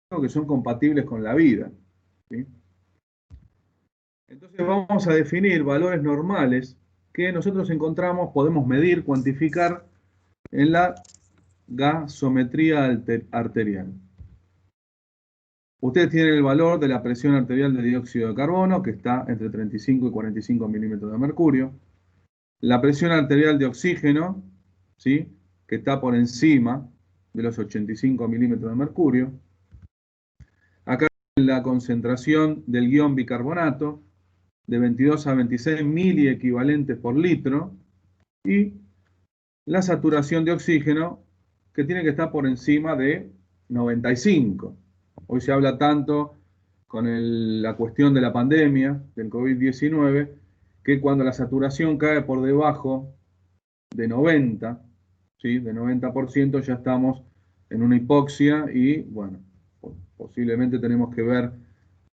que son compatibles con la vida, ¿sí? Entonces vamos a definir valores normales que nosotros encontramos, podemos medir, cuantificar en la gasometría arterial. Ustedes tienen el valor de la presión arterial de dióxido de carbono, que está entre 35 y 45 milímetros de mercurio. La presión arterial de oxígeno, ¿sí?, que está por encima de los 85 milímetros de mercurio. Acá la concentración del ion bicarbonato, de 22 a 26 miliequivalentes por litro. Y la saturación de oxígeno, que tiene que estar por encima de 95. Hoy se habla tanto con la cuestión de la pandemia, del COVID-19, que cuando la saturación cae por debajo de 90, ¿sí?, de 90%, ya estamos en una hipoxia y, bueno, posiblemente tenemos que ver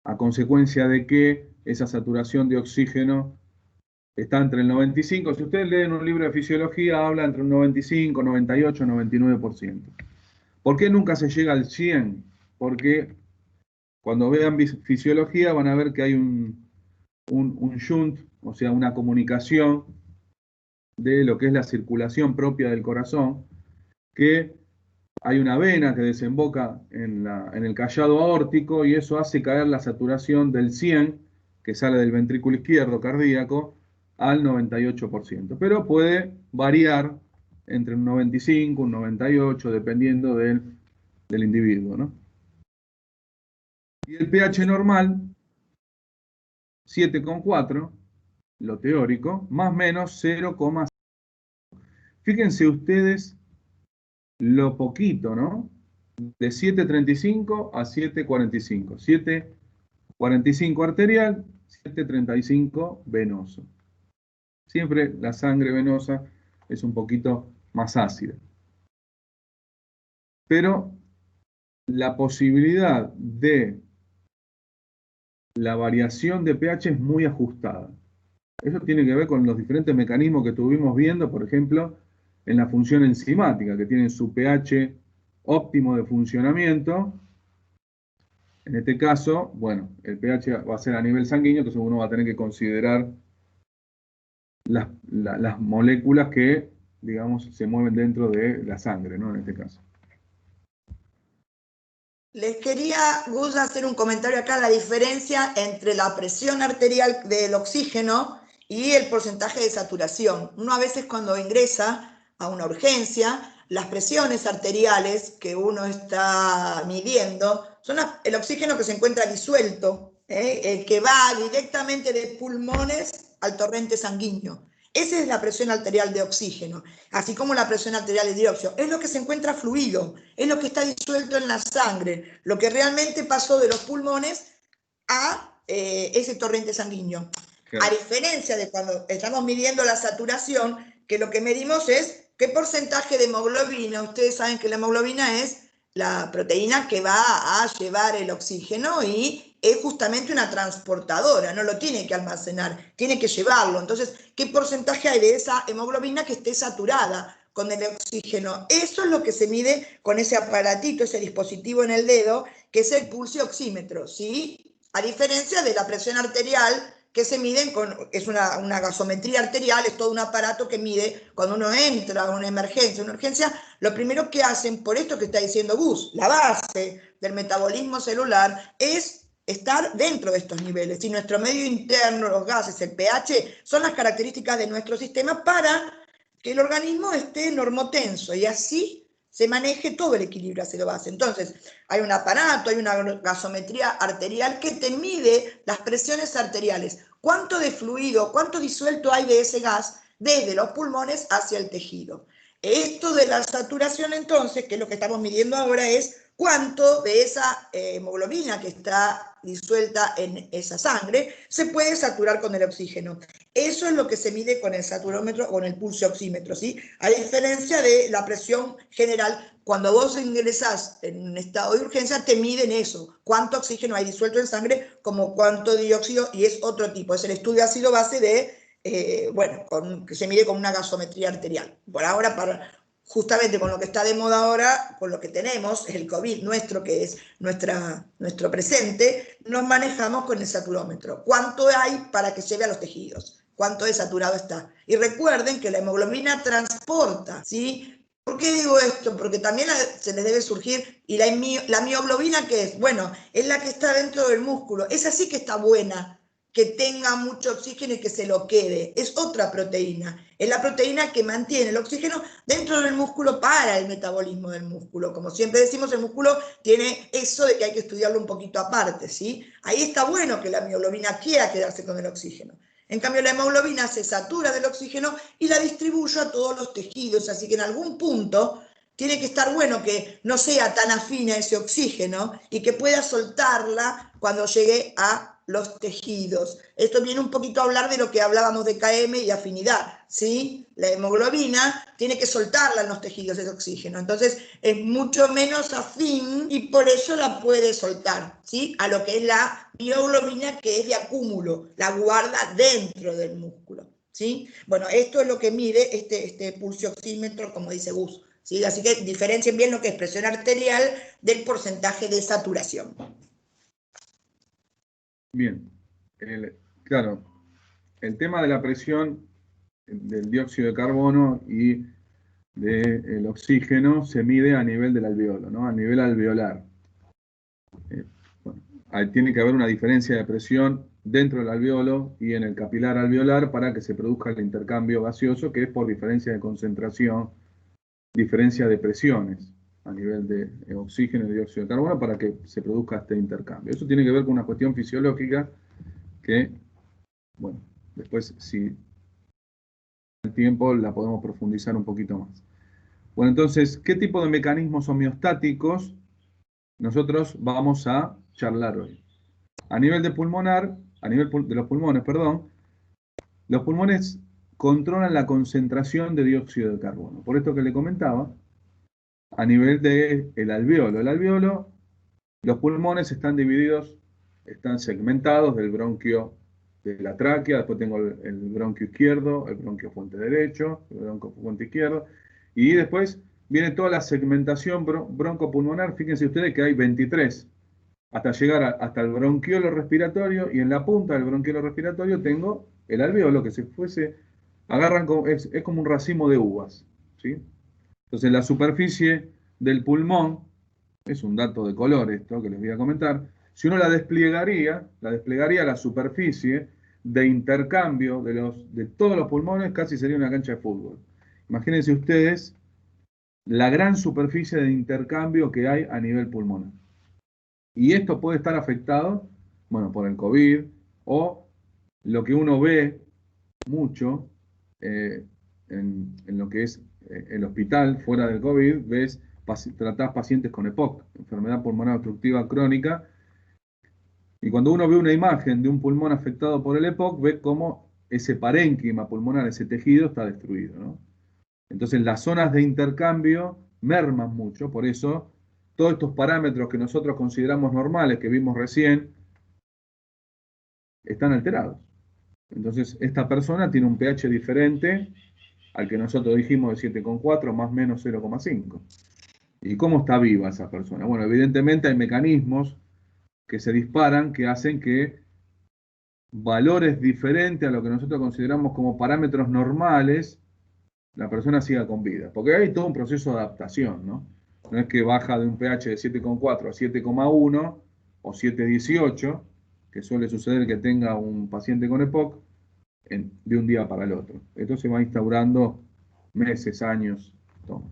a consecuencia de que esa saturación de oxígeno está entre el 95, si ustedes leen un libro de fisiología, habla entre un 95, 98, 99%. ¿Por qué nunca se llega al 100? Porque cuando vean fisiología van a ver que hay un shunt, o sea, una comunicación de lo que es la circulación propia del corazón, que hay una vena que desemboca en el callado aórtico y eso hace caer la saturación del 100, que sale del ventrículo izquierdo cardíaco, al 98%. Pero puede variar entre un 95, un 98, dependiendo del individuo, ¿no? Y el pH normal, 7,4, lo teórico, más o menos 0,5. Fíjense ustedes lo poquito, ¿no? De 7,35 a 7,45. 7,45 arterial, 7,35 venoso. Siempre la sangre venosa es un poquito más ácida. Pero la posibilidad de la variación de pH es muy ajustada. Eso tiene que ver con los diferentes mecanismos que estuvimos viendo, por ejemplo, en la función enzimática, que tienen su pH óptimo de funcionamiento. En este caso, bueno, el pH va a ser a nivel sanguíneo, entonces uno va a tener que considerar las moléculas que, digamos, se mueven dentro de la sangre, ¿no? En este caso. Les quería, Gus, hacer un comentario acá, la diferencia entre la presión arterial del oxígeno y el porcentaje de saturación. Uno a veces cuando ingresa a una urgencia, las presiones arteriales que uno está midiendo son el oxígeno que se encuentra disuelto, el que va directamente de pulmones al torrente sanguíneo. Esa es la presión arterial de oxígeno, así como la presión arterial de dióxido. Es lo que se encuentra fluido, es lo que está disuelto en la sangre, lo que realmente pasó de los pulmones a ese torrente sanguíneo. Claro. A diferencia de cuando estamos midiendo la saturación, que lo que medimos es qué porcentaje de hemoglobina. Ustedes saben que la hemoglobina es la proteína que va a llevar el oxígeno y es justamente una transportadora, no lo tiene que almacenar, tiene que llevarlo. Entonces, ¿qué porcentaje hay de esa hemoglobina que esté saturada con el oxígeno? Eso es lo que se mide con ese aparatito, ese dispositivo en el dedo, que es el pulso oxímetro, ¿sí? A diferencia de la presión arterial, que se miden es una gasometría arterial, es todo un aparato que mide cuando uno entra a una emergencia, lo primero que hacen, por esto que está diciendo Gus, la base del metabolismo celular es estar dentro de estos niveles. Y nuestro medio interno, los gases, el pH, son las características de nuestro sistema para que el organismo esté normotenso y así se maneje todo el equilibrio ácido-base. Entonces, hay un aparato, hay una gasometría arterial que te mide las presiones arteriales. ¿Cuánto de fluido, cuánto disuelto hay de ese gas desde los pulmones hacia el tejido? Esto de la saturación, entonces, que es lo que estamos midiendo ahora, es cuánto de esa hemoglobina que está disuelta en esa sangre se puede saturar con el oxígeno. Eso es lo que se mide con el saturómetro o con el pulso oxímetro, ¿sí? A diferencia de la presión general, cuando vos ingresás en un estado de urgencia, te miden eso, cuánto oxígeno hay disuelto en sangre, como cuánto dióxido, y es otro tipo, es el estudio ácido-base de, bueno, que se mide con una gasometría arterial. Por ahora, justamente con lo que está de moda ahora, con lo que tenemos, el COVID nuestro, que es nuestro presente, nos manejamos con el saturómetro. ¿Cuánto hay para que llegue a los tejidos? ¿Cuánto de saturado está? Y recuerden que la hemoglobina transporta, ¿sí? ¿Por qué digo esto? Porque también se les debe surgir, ¿y la mioglobina qué es? Bueno, es la que está dentro del músculo. Esa sí que está buena, que tenga mucho oxígeno y que se lo quede. Es otra proteína. Es la proteína que mantiene el oxígeno dentro del músculo para el metabolismo del músculo. Como siempre decimos, el músculo tiene eso de que hay que estudiarlo un poquito aparte, ¿sí? Ahí está bueno que la mioglobina quiera quedarse con el oxígeno. En cambio, la hemoglobina se satura del oxígeno y la distribuye a todos los tejidos, así que en algún punto tiene que estar bueno que no sea tan afina ese oxígeno y que pueda soltarla cuando llegue a los tejidos. Esto viene un poquito a hablar de lo que hablábamos de KM y afinidad, ¿sí? La hemoglobina tiene que soltarla en los tejidos ese oxígeno, entonces es mucho menos afín y por eso la puede soltar, ¿sí? A lo que es la mioglobina, que es de acúmulo, la guarda dentro del músculo, ¿sí? Bueno, esto es lo que mide este pulso oxímetro, como dice Gus, ¿sí? Así que diferencien bien lo que es presión arterial del porcentaje de saturación. Bien, claro, el tema de la presión del dióxido de carbono y del oxígeno se mide a nivel del alveolo, ¿no? A nivel alveolar. Bueno, tiene que haber una diferencia de presión dentro del alveolo y en el capilar alveolar para que se produzca el intercambio gaseoso, que es por diferencia de concentración, diferencia de presiones a nivel de oxígeno y dióxido de carbono para que se produzca este intercambio. Eso tiene que ver con una cuestión fisiológica que, bueno, después si el tiempo la podemos profundizar un poquito más. Bueno, entonces, ¿qué tipo de mecanismos homeostáticos nosotros vamos a charlar hoy? A nivel de pulmonar, a nivel de los pulmones, perdón, los pulmones controlan la concentración de dióxido de carbono. Por esto que le comentaba, a nivel del alveolo. El alveolo, los pulmones están divididos, están segmentados del bronquio de la tráquea, después tengo el bronquio izquierdo, el bronquio fuente derecho, el bronquio fuente izquierdo, y después viene toda la segmentación broncopulmonar. Fíjense ustedes que hay 23, hasta llegar hasta el bronquiolo respiratorio, y en la punta del bronquiolo respiratorio tengo el alveolo, que se fuese, agarran como, es como un racimo de uvas, ¿sí? Entonces la superficie del pulmón, es un dato de color esto que les voy a comentar, si uno la desplegaría la superficie de intercambio de todos los pulmones, casi sería una cancha de fútbol. Imagínense ustedes la gran superficie de intercambio que hay a nivel pulmonar. Y esto puede estar afectado, bueno, por el COVID o lo que uno ve mucho en lo que es el hospital fuera del COVID, tratás pacientes con EPOC, enfermedad pulmonar obstructiva crónica, y cuando uno ve una imagen de un pulmón afectado por el EPOC, ve cómo ese parénquima pulmonar, ese tejido está destruido, ¿no? Entonces las zonas de intercambio merman mucho, por eso todos estos parámetros que nosotros consideramos normales, que vimos recién, están alterados. Entonces esta persona tiene un pH diferente al que nosotros dijimos de 7,4 más o menos 0,5. ¿Y cómo está viva esa persona? Bueno, evidentemente hay mecanismos que se disparan que hacen que valores diferentes a lo que nosotros consideramos como parámetros normales, la persona siga con vida. Porque hay todo un proceso de adaptación, ¿no? No es que baja de un pH de 7,4 a 7,1 o 7,18, que suele suceder que tenga un paciente con EPOC, de un día para el otro. Esto se va instaurando meses, años. Todo.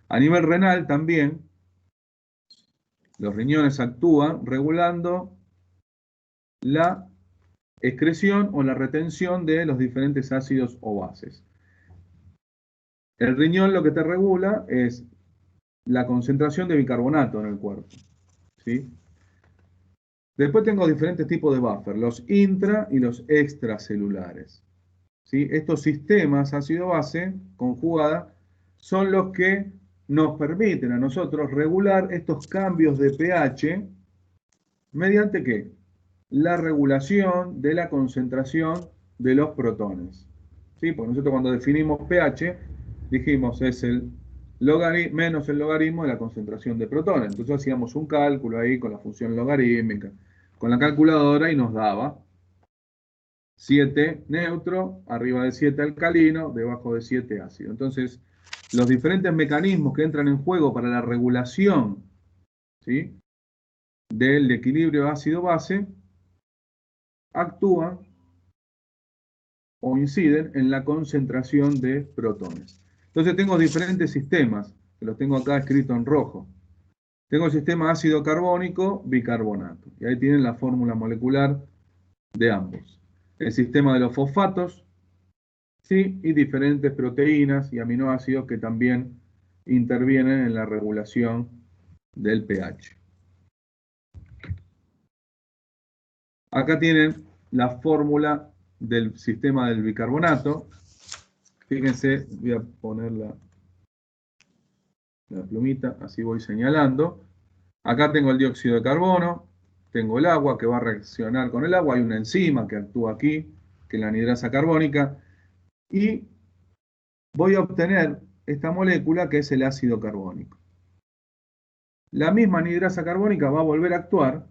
A nivel renal también, los riñones actúan regulando la excreción o la retención de los diferentes ácidos o bases. El riñón lo que te regula es la concentración de bicarbonato en el cuerpo, ¿sí? Después tengo diferentes tipos de buffer, los intra y los extracelulares, ¿sí? Estos sistemas ácido-base conjugada son los que nos permiten a nosotros regular estos cambios de pH mediante ¿qué? La regulación de la concentración de los protones, ¿sí? Porque nosotros cuando definimos pH dijimos es el menos el logaritmo de la concentración de protones. Entonces hacíamos un cálculo ahí con la función logarítmica, con la calculadora y nos daba 7 neutro, arriba de 7 alcalino, debajo de 7 ácido. Entonces, los diferentes mecanismos que entran en juego para la regulación, ¿sí?, del equilibrio ácido-base actúan o inciden en la concentración de protones. Entonces tengo diferentes sistemas, que los tengo acá escrito en rojo. Tengo el sistema ácido carbónico bicarbonato, y ahí tienen la fórmula molecular de ambos. El sistema de los fosfatos, ¿sí?, y diferentes proteínas y aminoácidos que también intervienen en la regulación del pH. Acá tienen la fórmula del sistema del bicarbonato. Fíjense, voy a poner la plumita, así voy señalando. Acá tengo el dióxido de carbono, tengo el agua que va a reaccionar con el agua, hay una enzima que actúa aquí, que es la anhidrasa carbónica, y voy a obtener esta molécula que es el ácido carbónico. La misma anhidrasa carbónica va a volver a actuar,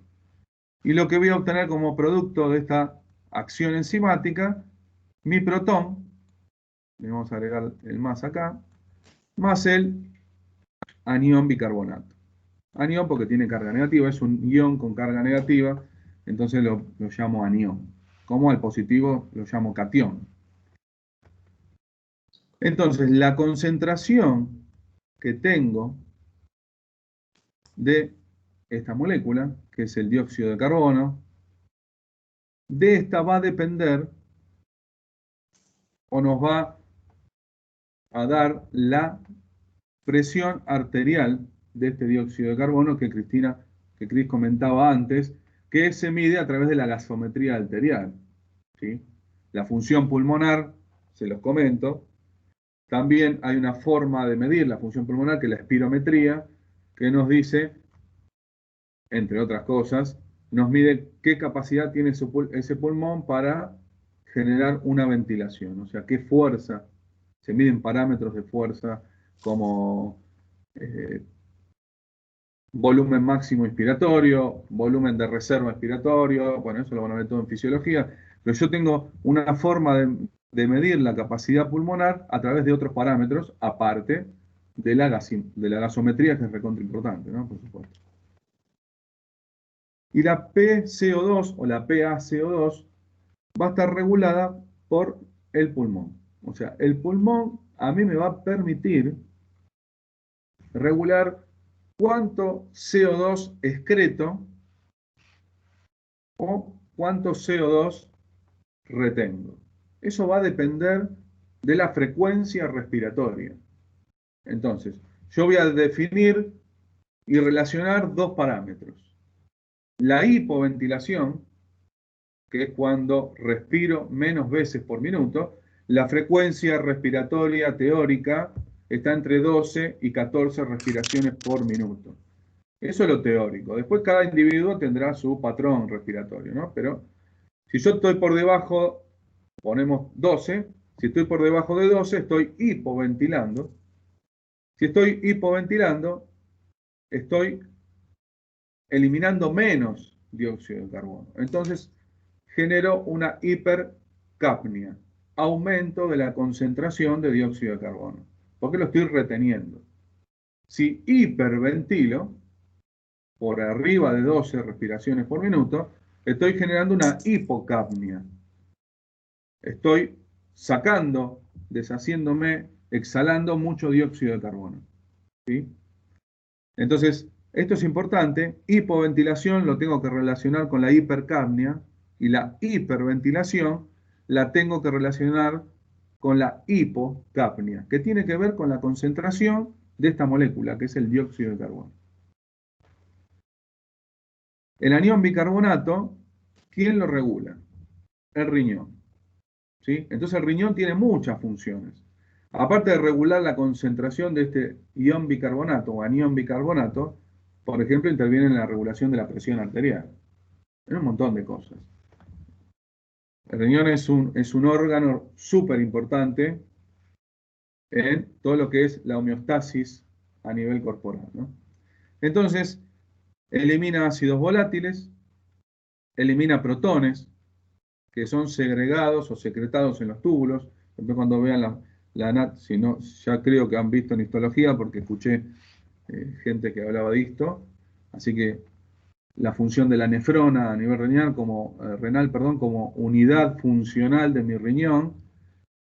y lo que voy a obtener como producto de esta acción enzimática, mi protón, le vamos a agregar el más acá, más el anión bicarbonato. Anión porque tiene carga negativa, es un ion con carga negativa, entonces lo llamo anión. Como al positivo lo llamo catión. Entonces, la concentración que tengo de esta molécula, que es el dióxido de carbono, de esta va a depender o nos va a dar la presión arterial de este dióxido de carbono que Cris comentaba antes, que se mide a través de la gasometría arterial, ¿sí? La función pulmonar, se los comento. También hay una forma de medir la función pulmonar, que es la espirometría, que nos dice, entre otras cosas, nos mide qué capacidad tiene ese pulmón para generar una ventilación, o sea, qué fuerza. Se miden parámetros de fuerza como volumen máximo inspiratorio, volumen de reserva inspiratorio, bueno, eso lo van a ver todo en fisiología, pero yo tengo una forma de medir la capacidad pulmonar a través de otros parámetros, aparte de la gasometría, que es recontra importante, ¿no? Por supuesto. Y la PCO2 o la PaCO2 va a estar regulada por el pulmón. O sea, el pulmón a mí me va a permitir regular cuánto CO2 excreto o cuánto CO2 retengo. Eso va a depender de la frecuencia respiratoria. Entonces, yo voy a definir y relacionar dos parámetros. La hipoventilación, que es cuando respiro menos veces por minuto. La frecuencia respiratoria teórica está entre 12 y 14 respiraciones por minuto. Eso es lo teórico. Después cada individuo tendrá su patrón respiratorio, ¿no? Pero si yo estoy por debajo, ponemos 12, si estoy por debajo de 12, estoy hipoventilando. Si estoy hipoventilando, estoy eliminando menos dióxido de carbono. Entonces, genero una hipercapnia, aumento de la concentración de dióxido de carbono, porque lo estoy reteniendo. Si hiperventilo, por arriba de 12 respiraciones por minuto, estoy generando una hipocapnia. Estoy sacando, deshaciéndome, exhalando mucho dióxido de carbono. ¿Sí? Entonces, esto es importante. Hipoventilación lo tengo que relacionar con la hipercapnia y la hiperventilación la tengo que relacionar con la hipocapnia, que tiene que ver con la concentración de esta molécula, que es el dióxido de carbono. El anión bicarbonato, ¿quién lo regula? El riñón. ¿Sí? Entonces el riñón tiene muchas funciones. Aparte de regular la concentración de este ion bicarbonato o anión bicarbonato, por ejemplo, interviene en la regulación de la presión arterial. En un montón de cosas. El riñón es un órgano súper importante en todo lo que es la homeostasis a nivel corporal, ¿no? Entonces, elimina ácidos volátiles, elimina protones, que son segregados o secretados en los túbulos. Después cuando vean la NAT, si no, ya creo que han visto en histología, porque escuché gente que hablaba de esto. Así que la función de la nefrona a nivel renal como unidad funcional de mi riñón,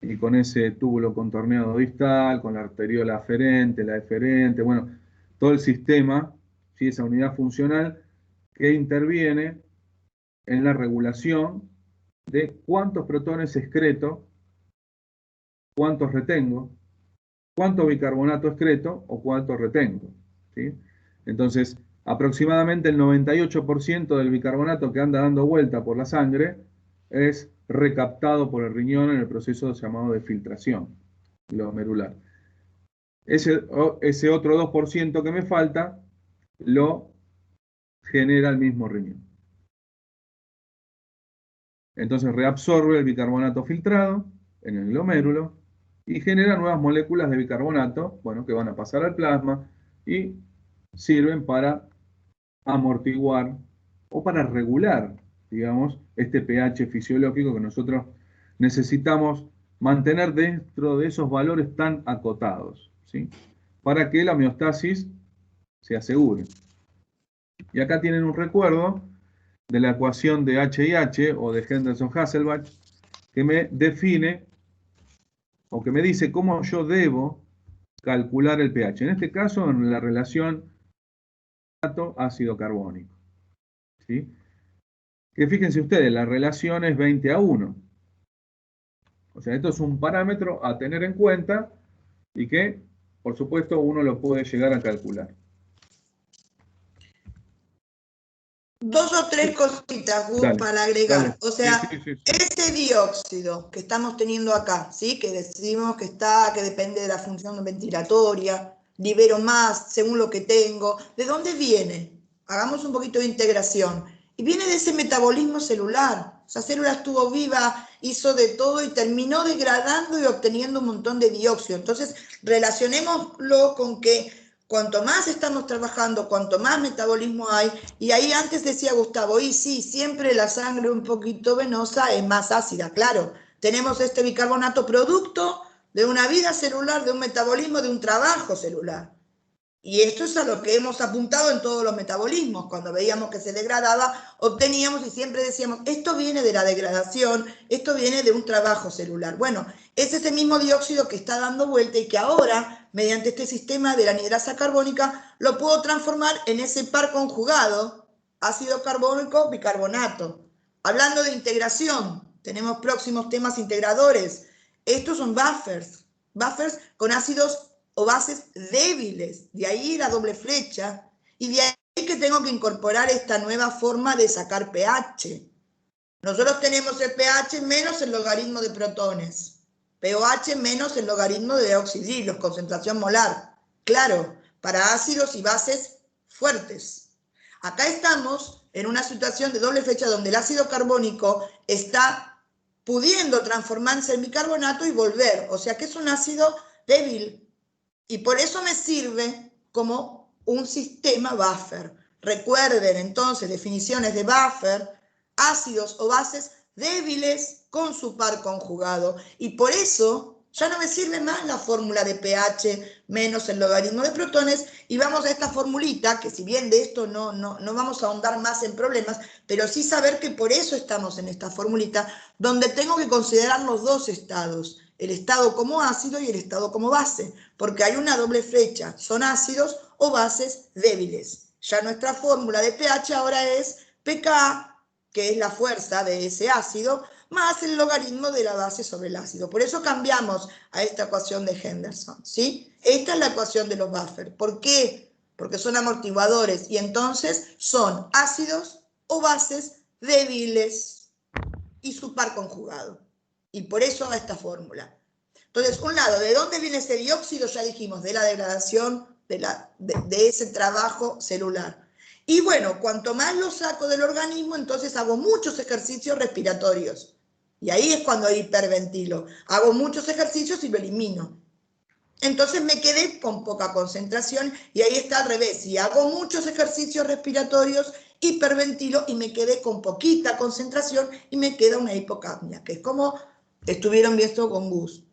y con ese túbulo contorneado distal, con la arteriola aferente, la eferente, bueno, todo el sistema, ¿sí? Esa unidad funcional que interviene en la regulación de cuántos protones excreto, cuántos retengo, cuánto bicarbonato excreto o cuánto retengo, ¿sí? Entonces, aproximadamente el 98% del bicarbonato que anda dando vuelta por la sangre es recaptado por el riñón en el proceso llamado de filtración glomerular. Ese otro 2% que me falta lo genera el mismo riñón. Entonces reabsorbe el bicarbonato filtrado en el glomérulo y genera nuevas moléculas de bicarbonato, bueno, que van a pasar al plasma y sirven para amortiguar o para regular, digamos, este pH fisiológico que nosotros necesitamos mantener dentro de esos valores tan acotados, ¿sí? Para que la homeostasis se asegure. Y acá tienen un recuerdo de la ecuación de H y H o de Henderson-Hasselbalch que me define o que me dice cómo yo debo calcular el pH. En este caso, en la relación ácido carbónico, ¿sí? Que fíjense ustedes, la relación es 20:1. O sea, esto es un parámetro a tener en cuenta y que, por supuesto, uno lo puede llegar a calcular. Dos o tres cositas, Gus, para agregar. O sea, ese dióxido que estamos teniendo acá, ¿sí? Que decimos que depende de la función ventilatoria, libero más según lo que tengo. ¿De dónde viene? Hagamos un poquito de integración. Y viene de ese metabolismo celular. Esa célula estuvo viva, hizo de todo y terminó degradando y obteniendo un montón de dióxido. Entonces, relacionémoslo con que cuanto más estamos trabajando, cuanto más metabolismo hay, y ahí antes decía Gustavo, y sí, siempre la sangre un poquito venosa es más ácida, claro, tenemos este bicarbonato producto de una vida celular, de un metabolismo, de un trabajo celular. Y esto es a lo que hemos apuntado en todos los metabolismos. Cuando veíamos que se degradaba, obteníamos y siempre decíamos, esto viene de la degradación, esto viene de un trabajo celular. Bueno, es ese mismo dióxido que está dando vuelta y que ahora, mediante este sistema de la anhidrasa carbónica, lo puedo transformar en ese par conjugado, ácido carbónico, bicarbonato. Hablando de integración, tenemos próximos temas integradores. Estos son buffers con ácidos o bases débiles, de ahí la doble flecha, y de ahí que tengo que incorporar esta nueva forma de sacar pH. Nosotros tenemos el pH menos el logaritmo de protones, pOH menos el logaritmo de oxidrilos, concentración molar, claro, para ácidos y bases fuertes. Acá estamos en una situación de doble flecha donde el ácido carbónico está pudiendo transformarse en bicarbonato y volver, o sea que es un ácido débil. Y por eso me sirve como un sistema buffer. Recuerden entonces definiciones de buffer, ácidos o bases débiles con su par conjugado. Y por eso ya no me sirve más la fórmula de pH menos el logaritmo de protones y vamos a esta formulita, que si bien de esto no vamos a ahondar más en problemas, pero sí saber que por eso estamos en esta formulita, donde tengo que considerar los dos estados, el estado como ácido y el estado como base, porque hay una doble flecha, son ácidos o bases débiles. Ya nuestra fórmula de pH ahora es pK, que es la fuerza de ese ácido, más el logaritmo de la base sobre el ácido. Por eso cambiamos a esta ecuación de Henderson, ¿sí? Esta es la ecuación de los buffers. ¿Por qué? Porque son amortiguadores y entonces son ácidos o bases débiles y su par conjugado. Y por eso va esta fórmula. Entonces, un lado, ¿de dónde viene ese dióxido? Ya dijimos, de la degradación de ese trabajo celular. Y bueno, cuanto más lo saco del organismo, entonces hago muchos ejercicios respiratorios. Y ahí es cuando hiperventilo. Hago muchos ejercicios y lo elimino. Entonces me quedé con poca concentración y ahí está al revés. Si hago muchos ejercicios respiratorios, hiperventilo y me quedé con poquita concentración y me queda una hipocapnia, que es como estuvieron viendo con Gus.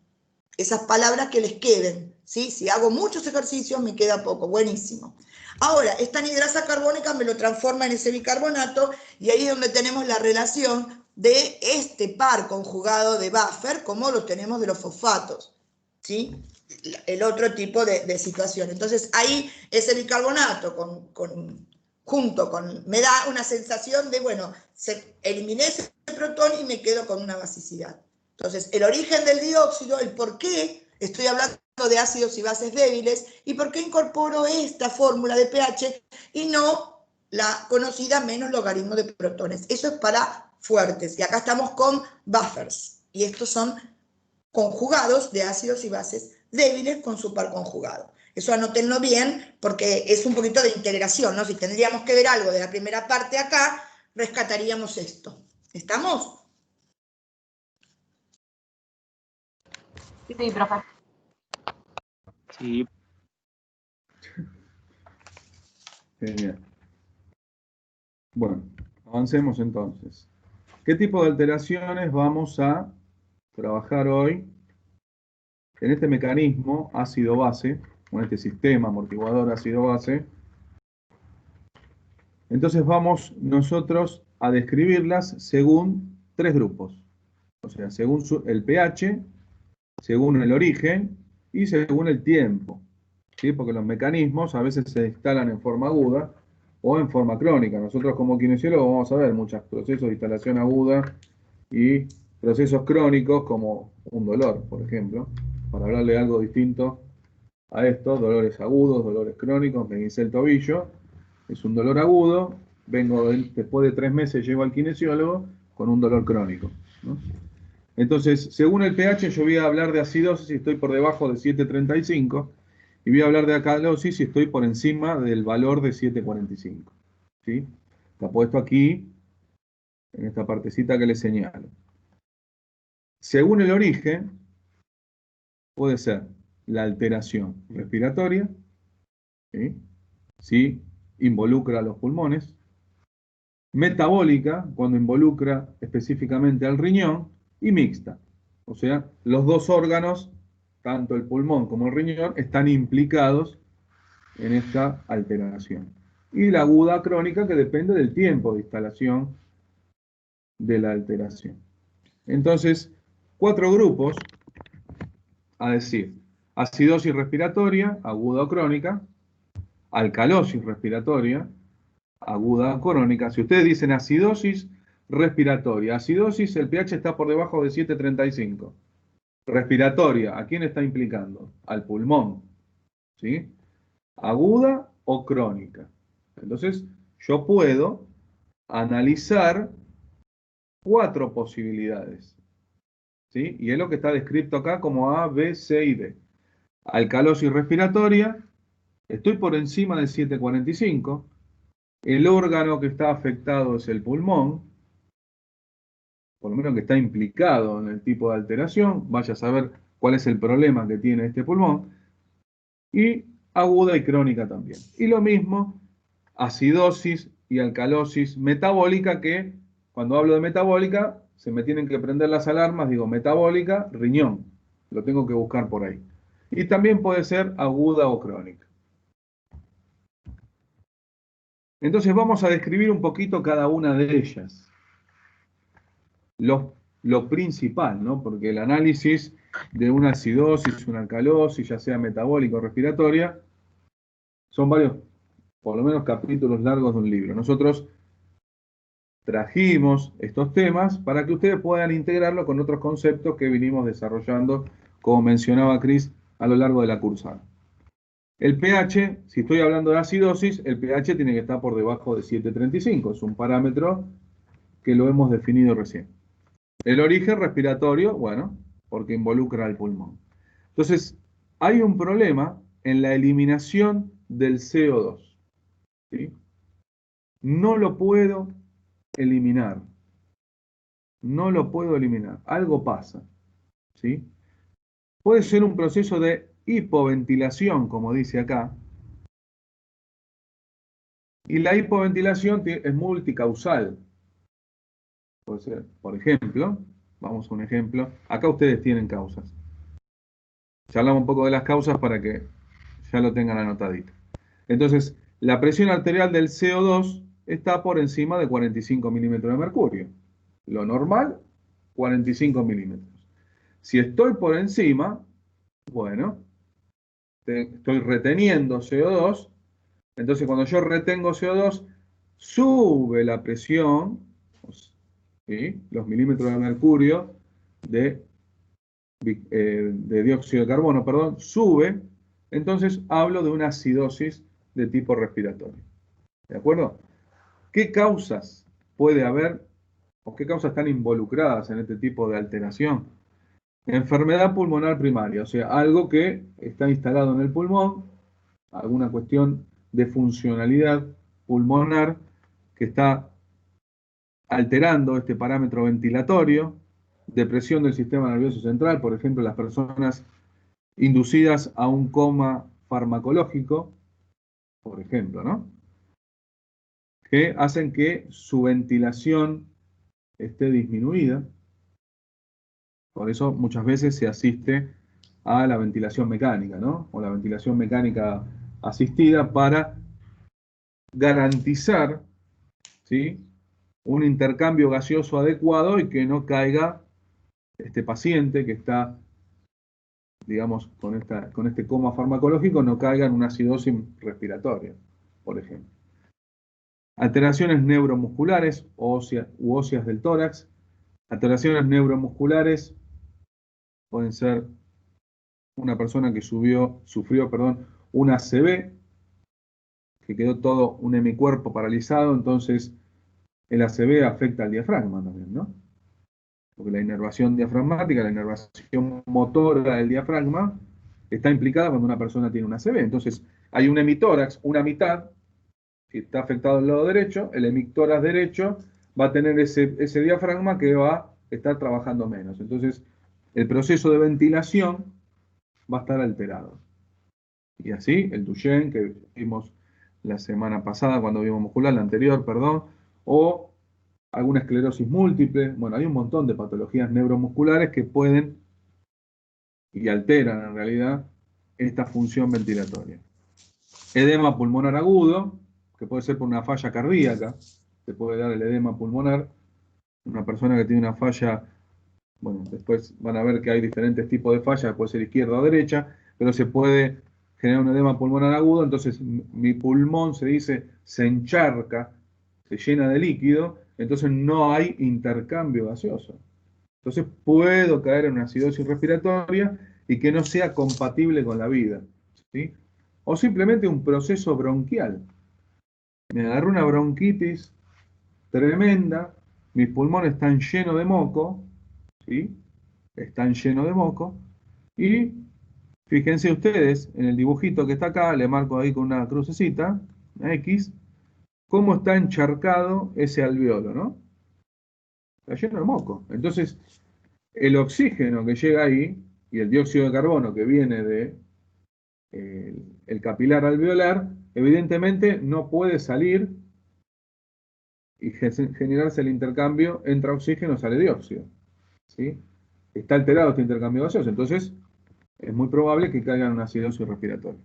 Esas palabras que les queden, ¿sí? Si hago muchos ejercicios me queda poco, buenísimo. Ahora, esta anhidrasa carbónica me lo transforma en ese bicarbonato y ahí es donde tenemos la relación de este par conjugado de buffer como lo tenemos de los fosfatos, ¿sí? El otro tipo de situación. Entonces ahí ese bicarbonato junto con, me da una sensación de, bueno, eliminé ese protón y me quedo con una basicidad. Entonces, el origen del dióxido, el por qué estoy hablando de ácidos y bases débiles y por qué incorporo esta fórmula de pH y no la conocida menos logaritmo de protones. Eso es para fuertes. Y acá estamos con buffers. Y estos son conjugados de ácidos y bases débiles con su par conjugado. Eso anótenlo bien porque es un poquito de integración, ¿no? Si tendríamos que ver algo de la primera parte acá, rescataríamos esto. ¿Estamos? Sí, profe. Sí. Genial. Bueno, avancemos entonces. ¿Qué tipo de alteraciones vamos a trabajar hoy en este mecanismo ácido-base, con este sistema amortiguador ácido-base? Entonces vamos nosotros a describirlas según tres grupos. O sea, según el pH, según el origen y según el tiempo. ¿Sí? Porque los mecanismos a veces se instalan en forma aguda o en forma crónica. Nosotros como kinesiólogos vamos a ver muchos procesos de instalación aguda y procesos crónicos como un dolor, por ejemplo, para hablarle de algo distinto a esto, dolores agudos, dolores crónicos. Me guincé el tobillo, es un dolor agudo, después de 3 meses llego al kinesiólogo con un dolor crónico, ¿no? Entonces, según el pH, yo voy a hablar de acidosis si estoy por debajo de 7,35 y voy a hablar de alcalosis si estoy por encima del valor de 7,45. ¿Sí? Está puesto aquí, en esta partecita que les señalo. Según el origen, puede ser la alteración respiratoria, ¿sí? Si involucra a los pulmones, metabólica, cuando involucra específicamente al riñón, y mixta. O sea, los dos órganos, tanto el pulmón como el riñón, están implicados en esta alteración. Y la aguda crónica, que depende del tiempo de instalación de la alteración. Entonces, 4 grupos, a decir, acidosis respiratoria, aguda o crónica, alcalosis respiratoria, aguda o crónica. Si ustedes dicen acidosis respiratoria, acidosis, el pH está por debajo de 7,35. Respiratoria, ¿a quién está implicando? Al pulmón, ¿sí? Aguda o crónica. Entonces, yo puedo analizar 4 posibilidades, ¿sí? Y es lo que está descrito acá como A, B, C y D. Alcalosis respiratoria, estoy por encima de 7,45. El órgano que está afectado es el pulmón, por lo menos que está implicado en el tipo de alteración, vaya a saber cuál es el problema que tiene este pulmón, y aguda y crónica también. Y lo mismo, acidosis y alcalosis metabólica, que cuando hablo de metabólica, se me tienen que prender las alarmas, digo metabólica, riñón, lo tengo que buscar por ahí. Y también puede ser aguda o crónica. Entonces vamos a describir un poquito cada una de ellas. Lo principal, ¿no? Porque el análisis de una acidosis, una alcalosis, ya sea metabólica o respiratoria, son varios, por lo menos capítulos largos de un libro. Nosotros trajimos estos temas para que ustedes puedan integrarlo con otros conceptos que vinimos desarrollando, como mencionaba Cris, a lo largo de la cursada. El pH, si estoy hablando de acidosis, el pH tiene que estar por debajo de 7,35. Es un parámetro que lo hemos definido recién. El origen respiratorio, bueno, porque involucra al pulmón. Entonces, hay un problema en la eliminación del CO2. ¿Sí? No lo puedo eliminar. No lo puedo eliminar. Algo pasa. ¿Sí? Puede ser un proceso de hipoventilación, como dice acá. Y la hipoventilación es multicausal. Puede ser, por ejemplo, vamos a un ejemplo. Acá ustedes tienen causas. Charlamos un poco de las causas para que ya lo tengan anotadito. Entonces, la presión arterial del CO2 está por encima de 45 milímetros de mercurio. Lo normal, 45 milímetros. Si estoy por encima, bueno, estoy reteniendo CO2. Entonces, cuando yo retengo CO2, sube la presión, ¿sí? Los milímetros de mercurio de dióxido de carbono, perdón, sube. Entonces, hablo de una acidosis de tipo respiratorio. ¿De acuerdo? ¿Qué causas puede haber o qué causas están involucradas en este tipo de alteración? Enfermedad pulmonar primaria, o sea, algo que está instalado en el pulmón, alguna cuestión de funcionalidad pulmonar que está alterando este parámetro ventilatorio, depresión del sistema nervioso central, por ejemplo, las personas inducidas a un coma farmacológico, por ejemplo, ¿no? Que hacen que su ventilación esté disminuida. Por eso muchas veces se asiste a la ventilación mecánica, ¿no? O la ventilación mecánica asistida para garantizar, ¿sí?, un intercambio gaseoso adecuado y que no caiga este paciente que está, digamos, con este coma farmacológico, no caiga en una acidosis respiratoria, por ejemplo. Alteraciones neuromusculares u óseas del tórax. Alteraciones neuromusculares pueden ser una persona que sufrió, una ACV, que quedó todo un hemicuerpo paralizado, entonces el ACV afecta al diafragma también, ¿no? Porque la inervación diafragmática, la inervación motora del diafragma, está implicada cuando una persona tiene una ACV. Entonces, hay un hemitórax, una mitad, si está afectado al lado derecho, el hemitórax derecho va a tener ese diafragma que va a estar trabajando menos. Entonces, el proceso de ventilación va a estar alterado. Y así, el Duchenne, que vimos la semana pasada, cuando vimos muscular, la anterior, perdón, o alguna esclerosis múltiple. Bueno, hay un montón de patologías neuromusculares que pueden y alteran en realidad esta función ventilatoria. Edema pulmonar agudo, que puede ser por una falla cardíaca, se puede dar el edema pulmonar. Una persona que tiene una falla, bueno, después van a ver que hay diferentes tipos de fallas, puede ser izquierda o derecha, pero se puede generar un edema pulmonar agudo, entonces mi pulmón se encharca, se llena de líquido, entonces no hay intercambio gaseoso. Entonces puedo caer en una acidosis respiratoria y que no sea compatible con la vida, ¿sí? O simplemente un proceso bronquial. Me agarró una bronquitis tremenda, mis pulmones están llenos de moco, ¿sí? Están llenos de moco, y fíjense ustedes, en el dibujito que está acá, le marco ahí con una crucecita, una X, cómo está encharcado ese alveolo, ¿no? Está lleno de moco. Entonces, el oxígeno que llega ahí y el dióxido de carbono que viene de el capilar alveolar, evidentemente no puede salir y generarse el intercambio, entra oxígeno, sale dióxido, ¿sí? Está alterado este intercambio gaseoso, entonces es muy probable que caiga en una acidosis respiratoria.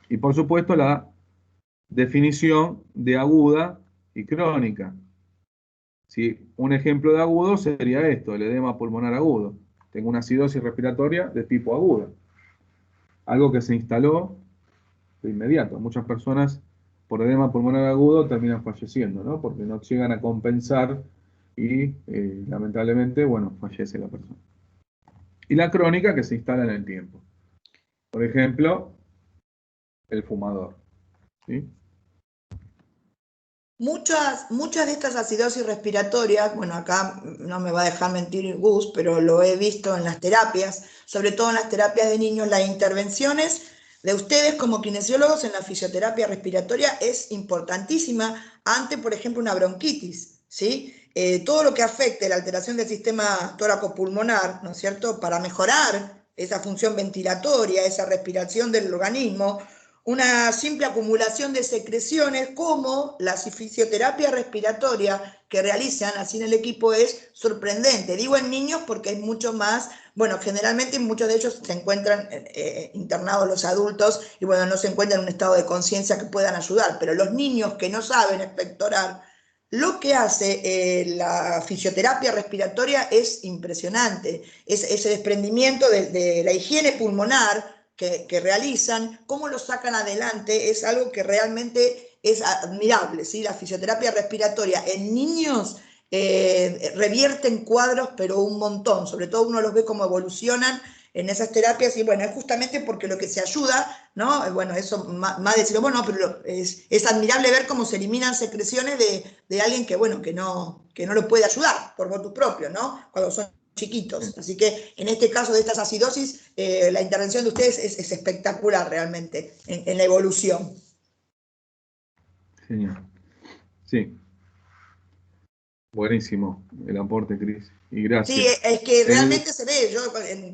Y por supuesto la definición de aguda y crónica. ¿Sí? Un ejemplo de agudo sería esto, el edema pulmonar agudo. Tengo una acidosis respiratoria de tipo aguda. Algo que se instaló de inmediato. Muchas personas por edema pulmonar agudo terminan falleciendo, ¿no? Porque no llegan a compensar y lamentablemente, bueno, fallece la persona. Y la crónica que se instala en el tiempo. Por ejemplo, el fumador, ¿sí? Muchas de estas acidosis respiratorias, bueno, acá no me va a dejar mentir Gus, pero lo he visto en las terapias, sobre todo en las terapias de niños, las intervenciones de ustedes como kinesiólogos en la fisioterapia respiratoria es importantísima ante, por ejemplo, una bronquitis, ¿sí? Todo lo que afecte la alteración del sistema tóraco-pulmonar, ¿no es cierto?, para mejorar esa función ventilatoria, esa respiración del organismo, una simple acumulación de secreciones, como la fisioterapia respiratoria que realizan así en el equipo es sorprendente. Digo en niños porque hay mucho más, bueno, generalmente muchos de ellos se encuentran internados los adultos y bueno, no se encuentran en un estado de conciencia que puedan ayudar, pero los niños que no saben expectorar, lo que hace la fisioterapia respiratoria es impresionante. Ese desprendimiento de la higiene pulmonar que realizan, cómo lo sacan adelante, es algo que realmente es admirable, ¿sí? La fisioterapia respiratoria en niños revierten cuadros, pero un montón. Sobre todo uno los ve cómo evolucionan en esas terapias, y bueno, es justamente porque lo que se ayuda, ¿no? Bueno, eso más decirlo, bueno, pero es admirable ver cómo se eliminan secreciones de alguien que, bueno, que no lo puede ayudar por votos propios, ¿no? Cuando son chiquitos. Así que en este caso de estas acidosis, la intervención de ustedes es espectacular realmente en la evolución. Genial. Sí. Buenísimo el aporte, Cris. Y gracias. Sí, es que realmente se ve. Yo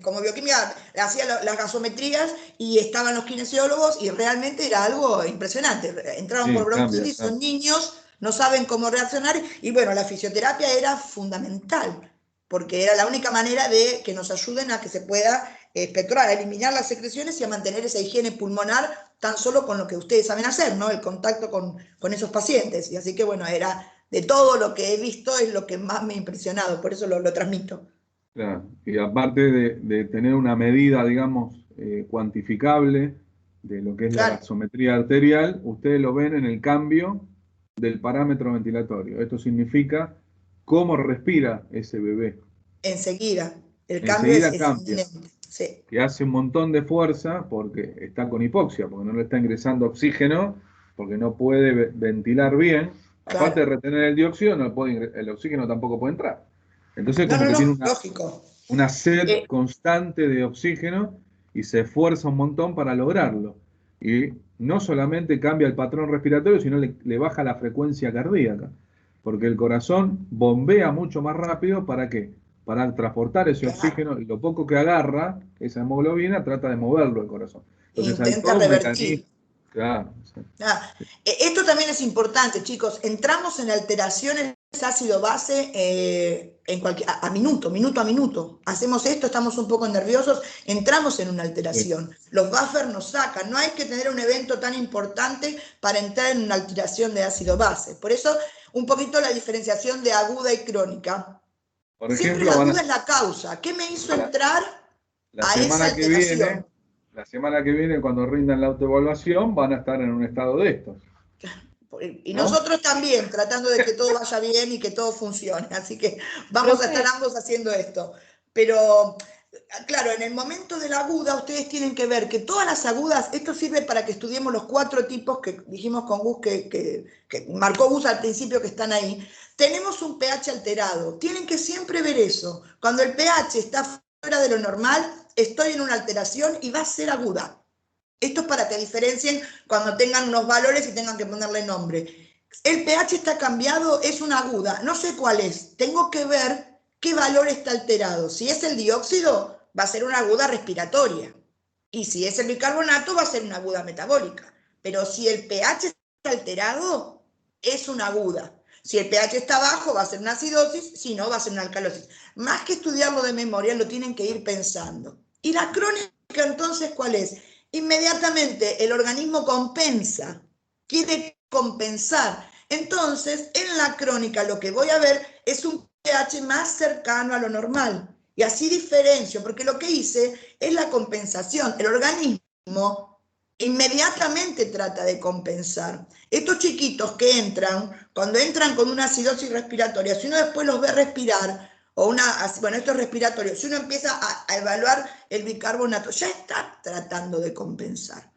como bioquímica hacía las gasometrías y estaban los kinesiólogos y realmente era algo impresionante. Entraron por bronquitis, son niños, no saben cómo reaccionar y bueno, la fisioterapia era fundamental porque era la única manera de que nos ayuden a que se pueda expectorar, a eliminar las secreciones y a mantener esa higiene pulmonar tan solo con lo que ustedes saben hacer, ¿no? El contacto con esos pacientes. Y así que bueno, era... De todo lo que he visto es lo que más me ha impresionado, por eso lo transmito. Claro, y aparte de tener una medida, digamos, cuantificable de lo que es la Claro, gasometría arterial, ustedes lo ven en el cambio del parámetro ventilatorio. Esto significa cómo respira ese bebé. enseguida. El cambio Enseguida es cambia, inminente. Sí. que hace un montón de fuerza porque está con hipoxia, porque no le está ingresando oxígeno, porque no puede ventilar bien. Aparte Claro. de retener el dióxido, el oxígeno tampoco puede entrar. Entonces, No, como no, que tiene no, lógico. una sed Eh, constante de oxígeno y se esfuerza un montón para lograrlo. Y no solamente cambia el patrón respiratorio, sino le baja la frecuencia cardíaca, porque el corazón bombea mucho más rápido. ¿Para qué? Para transportar ese claro. oxígeno, y lo poco que agarra esa hemoglobina trata de moverlo el corazón. Entonces hay Intenta todo un revertir. mecanismo. Claro, sí. Ah, esto también es importante, chicos. Entramos en alteraciones ácido-base a minuto, minuto a minuto. Hacemos esto, estamos un poco nerviosos, entramos en una Sí. alteración. Los buffers nos sacan. No hay que tener un evento tan importante para entrar en una alteración de ácido-base. Por eso, un poquito la diferenciación de aguda y crónica. Por Siempre ejemplo, la duda es la causa. ¿Qué me hizo la, entrar la a esa semana que viene, alteración? la semana que viene, cuando rindan la autoevaluación, van a estar en un estado de estos, Y ¿no? nosotros también, tratando de que todo vaya bien y que todo funcione. Así que vamos a estar Profe, ambos haciendo esto. Pero, claro, en el momento de la aguda, ustedes tienen que ver que todas las agudas, esto sirve para que estudiemos los 4 tipos que dijimos con Gus, que marcó Gus al principio, que están ahí. Tenemos un pH alterado. Tienen que siempre ver eso. Cuando el pH está fuera de lo normal, estoy en una alteración y va a ser aguda. Esto es para que diferencien cuando tengan unos valores y tengan que ponerle nombre. El pH está cambiado, es una aguda, no sé cuál es, tengo que ver qué valor está alterado. Si es el dióxido, va a ser una aguda respiratoria. Y si es el bicarbonato, va a ser una aguda metabólica. Pero si el pH está alterado, es una aguda. Si el pH está bajo, va a ser una acidosis, si no, va a ser una alcalosis. Más que estudiarlo de memoria, lo tienen que ir pensando. ¿Y la crónica entonces cuál es? Inmediatamente el organismo compensa, quiere compensar. Entonces, en la crónica lo que voy a ver es un pH más cercano a lo normal. Y así diferencio, porque lo que hice es la compensación. El organismo inmediatamente trata de compensar. Estos chiquitos que entran, cuando entran con una acidosis respiratoria, si uno después los ve respirar, o bueno, esto es respiratorio, si uno empieza a evaluar el bicarbonato, ya está tratando de compensar.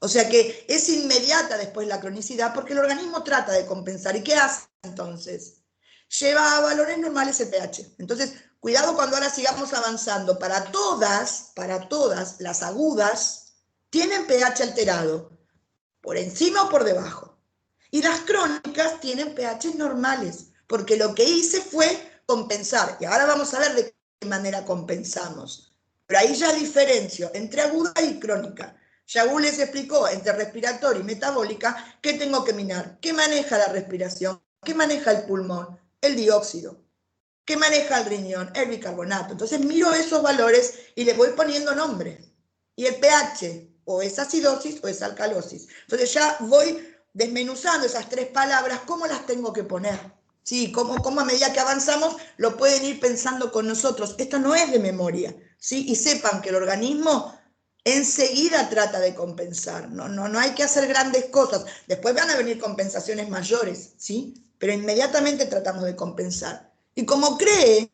O sea que es inmediata después la cronicidad porque el organismo trata de compensar. ¿Y qué hace entonces? Lleva a valores normales el pH. Entonces, cuidado cuando ahora sigamos avanzando. Para todas las agudas tienen pH alterado, por encima o por debajo. Y las crónicas tienen pH normales, porque lo que hice fue compensar. Y ahora vamos a ver de qué manera compensamos. Pero ahí ya diferencio entre aguda y crónica. Yagu les explicó entre respiratoria y metabólica qué tengo que mirar, qué maneja la respiración, qué maneja el pulmón, el dióxido, qué maneja el riñón, el bicarbonato. Entonces miro esos valores y les voy poniendo nombre. Y el pH, o es acidosis o es alcalosis. Entonces ya voy desmenuzando esas tres palabras, ¿cómo las tengo que poner? Sí, cómo a medida que avanzamos lo pueden ir pensando con nosotros. Esto no es de memoria, ¿sí? Y sepan que el organismo enseguida trata de compensar. No hay que hacer grandes cosas. Después van a venir compensaciones mayores, ¿sí? Pero inmediatamente tratamos de compensar. Y como cree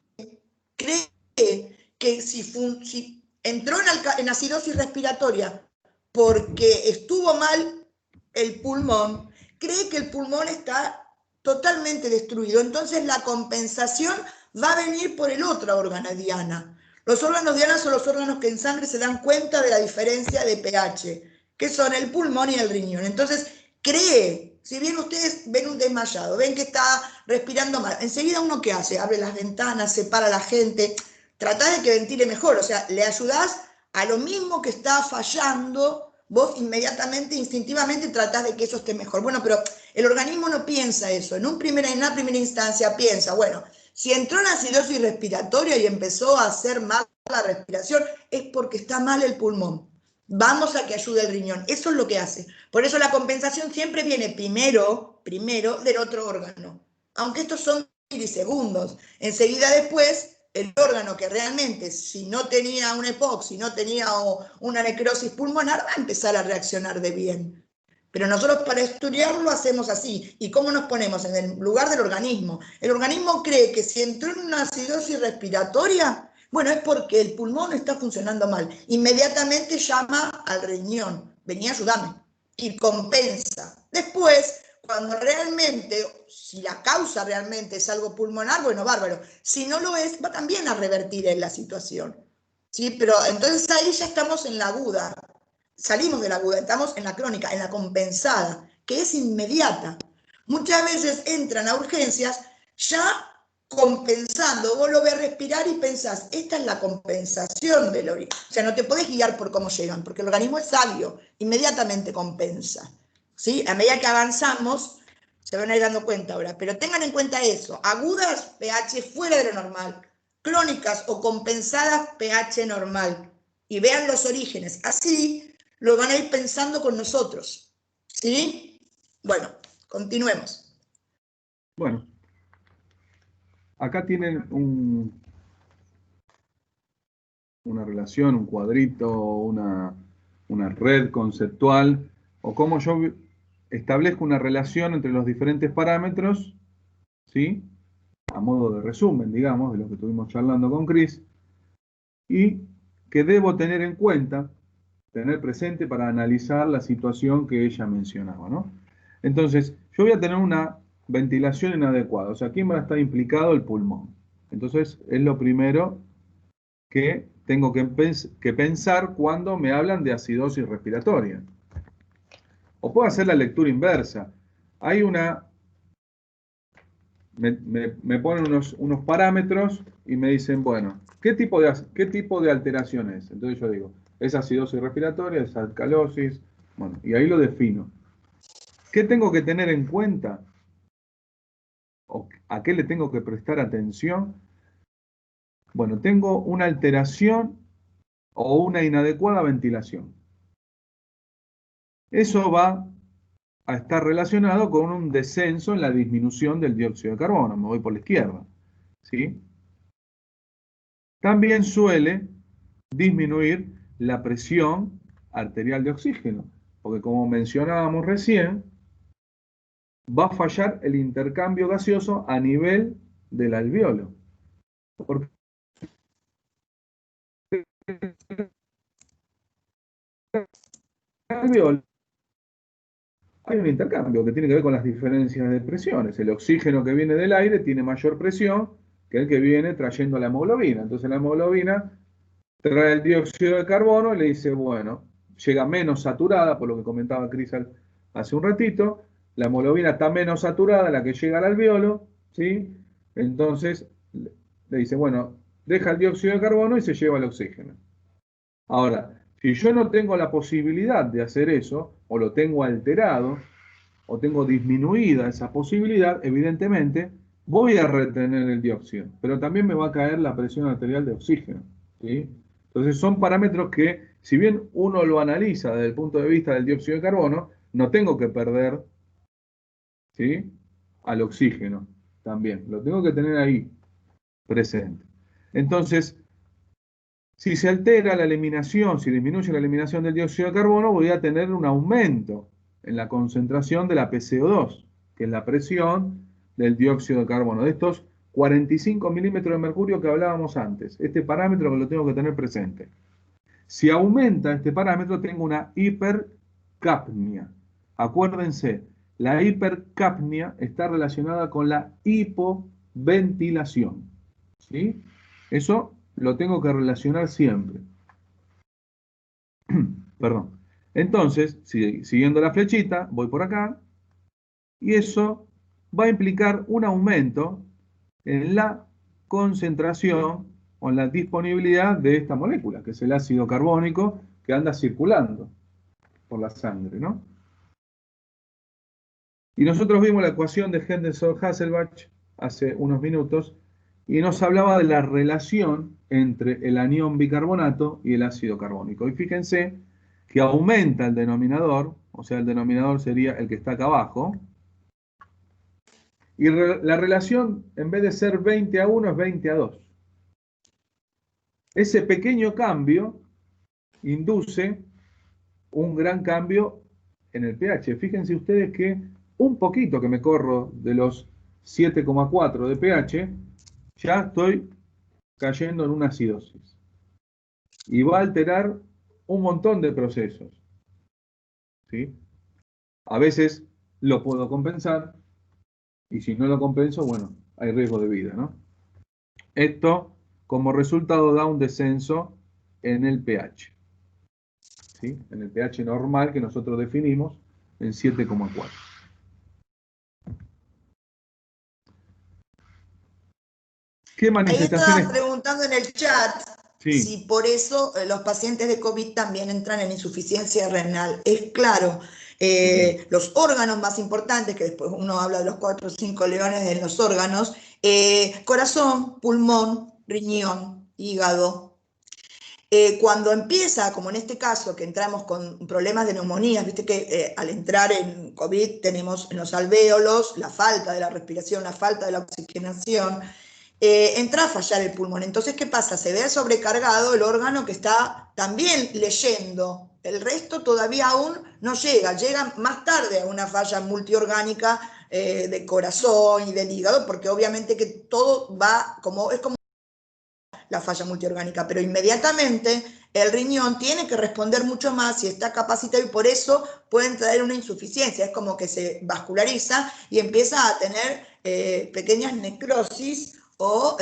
que si entró en acidosis respiratoria porque estuvo mal el pulmón, cree que el pulmón está totalmente destruido. Entonces la compensación va a venir por el otro órgano diana. Los órganos diana son los órganos que en sangre se dan cuenta de la diferencia de pH, que son el pulmón y el riñón. Entonces cree, si bien ustedes ven un desmayado, ven que está respirando mal, enseguida uno ¿qué hace? Abre las ventanas, separa a la gente, trata de que ventile mejor, o sea, le ayudás a lo mismo que está fallando, vos inmediatamente, instintivamente tratás de que eso esté mejor. Bueno, pero el organismo no piensa eso. En una primera instancia piensa, bueno, si entró en acidosis respiratoria y empezó a hacer mal la respiración, es porque está mal el pulmón. Vamos a que ayude el riñón. Eso es lo que hace. Por eso la compensación siempre viene primero del otro órgano. Aunque estos son milisegundos. Enseguida después, el órgano que realmente, si no tenía un EPOC, si no tenía una necrosis pulmonar, va a empezar a reaccionar de bien. Pero nosotros para estudiarlo hacemos así. ¿Y cómo nos ponemos? En el lugar del organismo. El organismo cree que si entró en una acidosis respiratoria, bueno, es porque el pulmón está funcionando mal. Inmediatamente llama al riñón. Vení, ayúdame. Y compensa. Después, cuando realmente, si la causa realmente es algo pulmonar, bueno, bárbaro. Si no lo es, va también a revertir en la situación. ¿Sí? Pero entonces ahí ya estamos en la aguda. Salimos de la aguda, estamos en la crónica, en la compensada, que es inmediata. Muchas veces entran a urgencias ya compensando. Vos lo ves respirar y pensás, esta es la compensación del organismo. O sea, no te podés guiar por cómo llegan, porque el organismo es sabio, inmediatamente compensa. ¿Sí? A medida que avanzamos, se van a ir dando cuenta ahora. Pero tengan en cuenta eso, agudas, pH fuera de lo normal. Crónicas o compensadas, pH normal. Y vean los orígenes. Así lo van a ir pensando con nosotros. ¿Sí? Bueno, continuemos. Bueno, acá tienen una relación, un cuadrito, una red conceptual, o cómo yo establezco una relación entre los diferentes parámetros, ¿sí? A modo de resumen, digamos, de lo que estuvimos charlando con Cris, y que debo tener en cuenta, tener presente para analizar la situación que ella mencionaba, ¿no? Entonces, yo voy a tener una ventilación inadecuada, o sea, ¿quién va a estar implicado? El pulmón. Entonces, es lo primero que tengo que pensar cuando me hablan de acidosis respiratoria. O puedo hacer la lectura inversa. Hay una... Me ponen unos parámetros y me dicen, bueno, ¿qué tipo de alteración es? Entonces yo digo, es acidosis respiratoria, es alcalosis, bueno, y ahí lo defino. ¿Qué tengo que tener en cuenta? ¿O a qué le tengo que prestar atención? Bueno, tengo una alteración o una inadecuada ventilación. Eso va a estar relacionado con un descenso en la disminución del dióxido de carbono. Me voy por la izquierda, ¿sí? También suele disminuir la presión arterial de oxígeno, porque como mencionábamos recién, va a fallar el intercambio gaseoso a nivel del alveolo. Porque el alveolo hay un intercambio que tiene que ver con las diferencias de presiones. El oxígeno que viene del aire tiene mayor presión que el que viene trayendo la hemoglobina. Entonces la hemoglobina trae el dióxido de carbono y le dice, bueno, llega menos saturada, por lo que comentaba Cris hace un ratito, la hemoglobina está menos saturada, la que llega al alveolo, ¿sí? Entonces le dice, bueno, deja el dióxido de carbono y se lleva el oxígeno. Ahora, si yo no tengo la posibilidad de hacer eso, o lo tengo alterado, o tengo disminuida esa posibilidad, evidentemente voy a retener el dióxido, pero también me va a caer la presión arterial de oxígeno, ¿sí? Entonces son parámetros que, si bien uno lo analiza desde el punto de vista del dióxido de carbono, no tengo que perder, ¿sí?, al oxígeno también, lo tengo que tener ahí presente. Entonces, si se altera la eliminación, si disminuye la eliminación del dióxido de carbono, voy a tener un aumento en la concentración de la PCO2, que es la presión del dióxido de carbono, de estos 45 milímetros de mercurio que hablábamos antes. Este parámetro que lo tengo que tener presente. Si aumenta este parámetro, tengo una hipercapnia. Acuérdense, la hipercapnia está relacionada con la hipoventilación, ¿sí? Eso lo tengo que relacionar siempre. Perdón. Entonces, siguiendo la flechita, voy por acá, y eso va a implicar un aumento en la concentración o en la disponibilidad de esta molécula, que es el ácido carbónico que anda circulando por la sangre, ¿no? Y nosotros vimos la ecuación de Henderson-Hasselbalch hace unos minutos y nos hablaba de la relación entre el anión bicarbonato y el ácido carbónico. Y fíjense que aumenta el denominador, o sea, el denominador sería el que está acá abajo, y la relación, en vez de ser 20:1, es 20:2. Ese pequeño cambio induce un gran cambio en el pH. Fíjense ustedes que un poquito que me corro de los 7,4 de pH, ya estoy cayendo en una acidosis. Y va a alterar un montón de procesos, ¿sí? A veces lo puedo compensar, y si no lo compenso, bueno, hay riesgo de vida, ¿no? Esto, como resultado, da un descenso en el pH, ¿sí? En el pH normal que nosotros definimos en 7,4. ¿Qué Ahí estaban manifestaciones? preguntando en el chat Sí. si por eso los pacientes de COVID también entran en insuficiencia renal. Es claro, los órganos más importantes, que después uno habla de los 4 o 5 leones de los órganos, corazón, pulmón, riñón, hígado. Cuando empieza, como en este caso, que entramos con problemas de neumonías, viste que al entrar en COVID tenemos en los alvéolos la falta de la respiración, la falta de la oxigenación, entra a fallar el pulmón. Entonces, ¿qué pasa? Se ve sobrecargado el órgano que está también leyendo. El resto todavía aún no llega más tarde a una falla multiorgánica de corazón y del hígado, porque obviamente que todo va como, es como la falla multiorgánica, pero inmediatamente el riñón tiene que responder mucho más y está capacitado y por eso pueden traer una insuficiencia, es como que se vasculariza y empieza a tener pequeñas necrosis o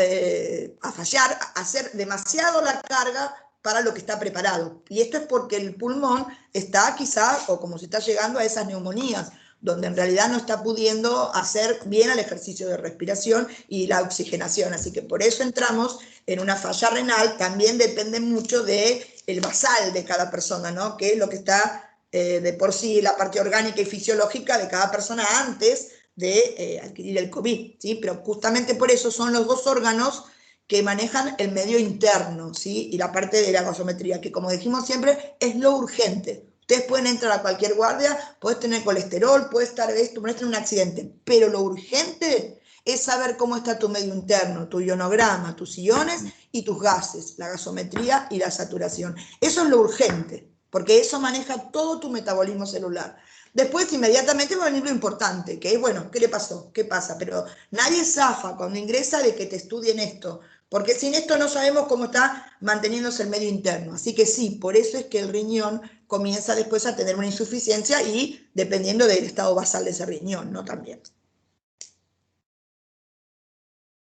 a fallar, a hacer demasiado la carga para lo que está preparado. Y esto es porque el pulmón está quizá, o como se está llegando a esas neumonías, donde en realidad no está pudiendo hacer bien el ejercicio de respiración y la oxigenación. Así que por eso entramos en una falla renal. También depende mucho del basal de cada persona, ¿no? Que es lo que está de por sí, la parte orgánica y fisiológica de cada persona antes de adquirir el COVID, ¿sí? Pero justamente por eso son los dos órganos que manejan el medio interno, ¿sí? Y la parte de la gasometría, que como dijimos siempre, es lo urgente. Ustedes pueden entrar a cualquier guardia, puedes tener colesterol, puedes estar esto, puedes tener un accidente, pero lo urgente es saber cómo está tu medio interno, tu ionograma, tus iones y tus gases, la gasometría y la saturación. Eso es lo urgente, porque eso maneja todo tu metabolismo celular. Después inmediatamente va a venir lo importante, que es, bueno, ¿qué le pasó? ¿Qué pasa? Pero nadie zafa cuando ingresa de que te estudien esto, porque sin esto no sabemos cómo está manteniéndose el medio interno. Así que sí, por eso es que el riñón comienza después a tener una insuficiencia y dependiendo del estado basal de ese riñón, ¿no? También.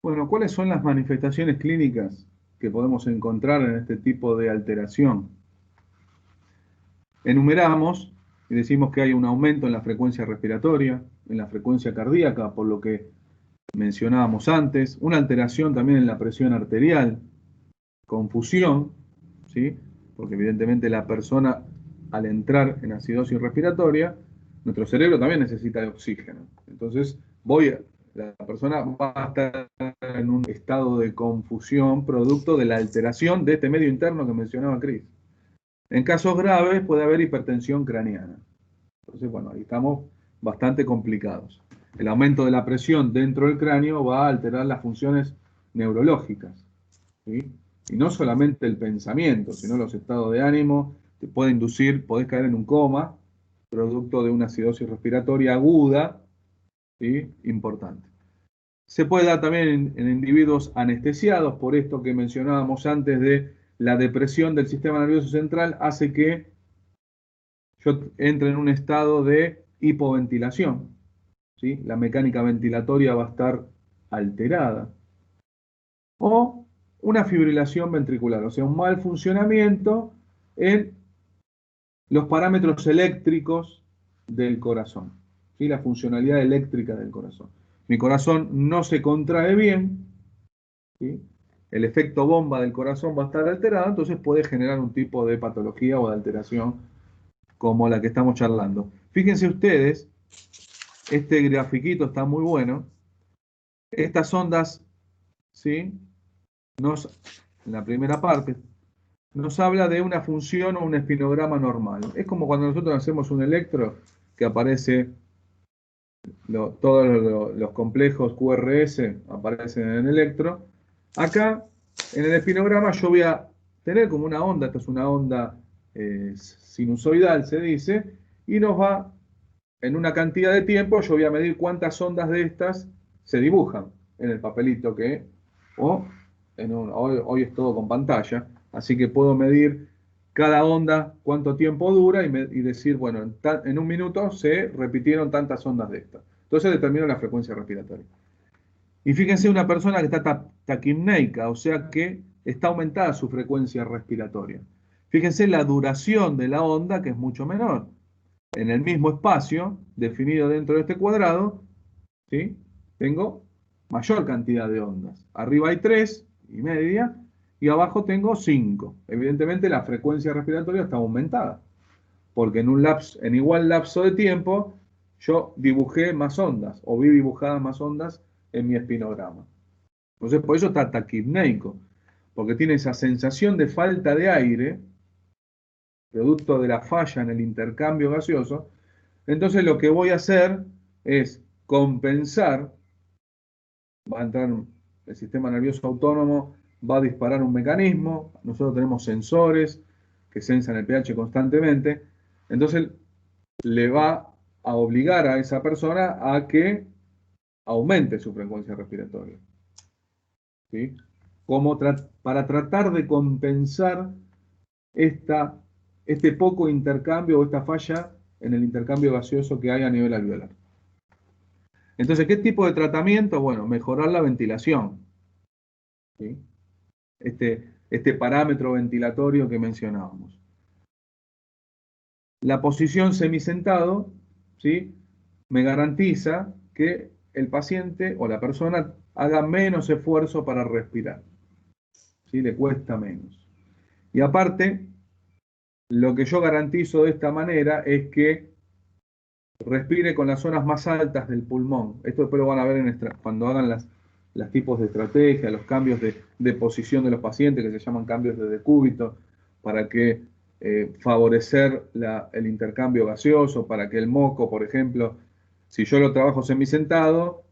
Bueno, ¿cuáles son las manifestaciones clínicas que podemos encontrar en este tipo de alteración? Enumeramos y decimos que hay un aumento en la frecuencia respiratoria, en la frecuencia cardíaca, por lo que mencionábamos antes, una alteración también en la presión arterial, confusión, ¿sí? porque evidentemente la persona al entrar en acidosis respiratoria, nuestro cerebro también necesita de oxígeno. Entonces, la persona va a estar en un estado de confusión producto de la alteración de este medio interno que mencionaba Cris. En casos graves puede haber hipertensión craneana. Entonces, bueno, ahí estamos bastante complicados. El aumento de la presión dentro del cráneo va a alterar las funciones neurológicas, ¿sí? Y no solamente el pensamiento, sino los estados de ánimo. Te puede inducir, podés caer en un coma, producto de una acidosis respiratoria aguda, ¿sí? Importante. Se puede dar también en individuos anestesiados, por esto que mencionábamos antes de la depresión del sistema nervioso central, hace que yo entre en un estado de hipoventilación, ¿sí? La mecánica ventilatoria va a estar alterada. O una fibrilación ventricular, o sea, un mal funcionamiento en los parámetros eléctricos del corazón, ¿sí? La funcionalidad eléctrica del corazón. Mi corazón no se contrae bien, ¿sí? El efecto bomba del corazón va a estar alterado, entonces puede generar un tipo de patología o de alteración como la que estamos charlando. Fíjense ustedes, este grafiquito está muy bueno. Estas ondas, ¿sí? En la primera parte, nos habla de una función o un espinograma normal. Es como cuando nosotros hacemos un electro, que aparece, todos los complejos QRS aparecen en el electro. Acá, en el espinograma, yo voy a tener como una onda, esta es una onda sinusoidal, se dice, y nos va, en una cantidad de tiempo, yo voy a medir cuántas ondas de estas se dibujan en el papelito hoy es todo con pantalla, así que puedo medir cada onda cuánto tiempo dura y decir, bueno, en un minuto se repitieron tantas ondas de estas. Entonces determino la frecuencia respiratoria. Y fíjense, una persona que está taquipneica, o sea que está aumentada su frecuencia respiratoria. Fíjense la duración de la onda, que es mucho menor. En el mismo espacio definido dentro de este cuadrado, ¿sí? Tengo mayor cantidad de ondas. Arriba hay 3,5 y abajo tengo 5. Evidentemente la frecuencia respiratoria está aumentada, porque en igual lapso de tiempo yo dibujé más ondas, o vi dibujadas más ondas en mi espinograma. Entonces por eso está taquipneico, porque tiene esa sensación de falta de aire, producto de la falla en el intercambio gaseoso. Entonces lo que voy a hacer es compensar, va a entrar el sistema nervioso autónomo, va a disparar un mecanismo, nosotros tenemos sensores que sensan el pH constantemente, entonces le va a obligar a esa persona a que aumente su frecuencia respiratoria, ¿sí? Para tratar de compensar este poco intercambio o esta falla en el intercambio gaseoso que hay a nivel alveolar. Entonces, ¿qué tipo de tratamiento? Bueno, mejorar la ventilación, ¿sí? Este parámetro ventilatorio que mencionábamos. La posición semisentado, ¿sí? Me garantiza que el paciente o la persona haga menos esfuerzo para respirar, ¿sí? Le cuesta menos. Y aparte, lo que yo garantizo de esta manera es que respire con las zonas más altas del pulmón. Esto después lo van a ver cuando hagan los tipos de estrategia, los cambios de posición de los pacientes, que se llaman cambios de decúbito, para que favorecer el intercambio gaseoso, para que el moco, por ejemplo, si yo lo trabajo semisentado,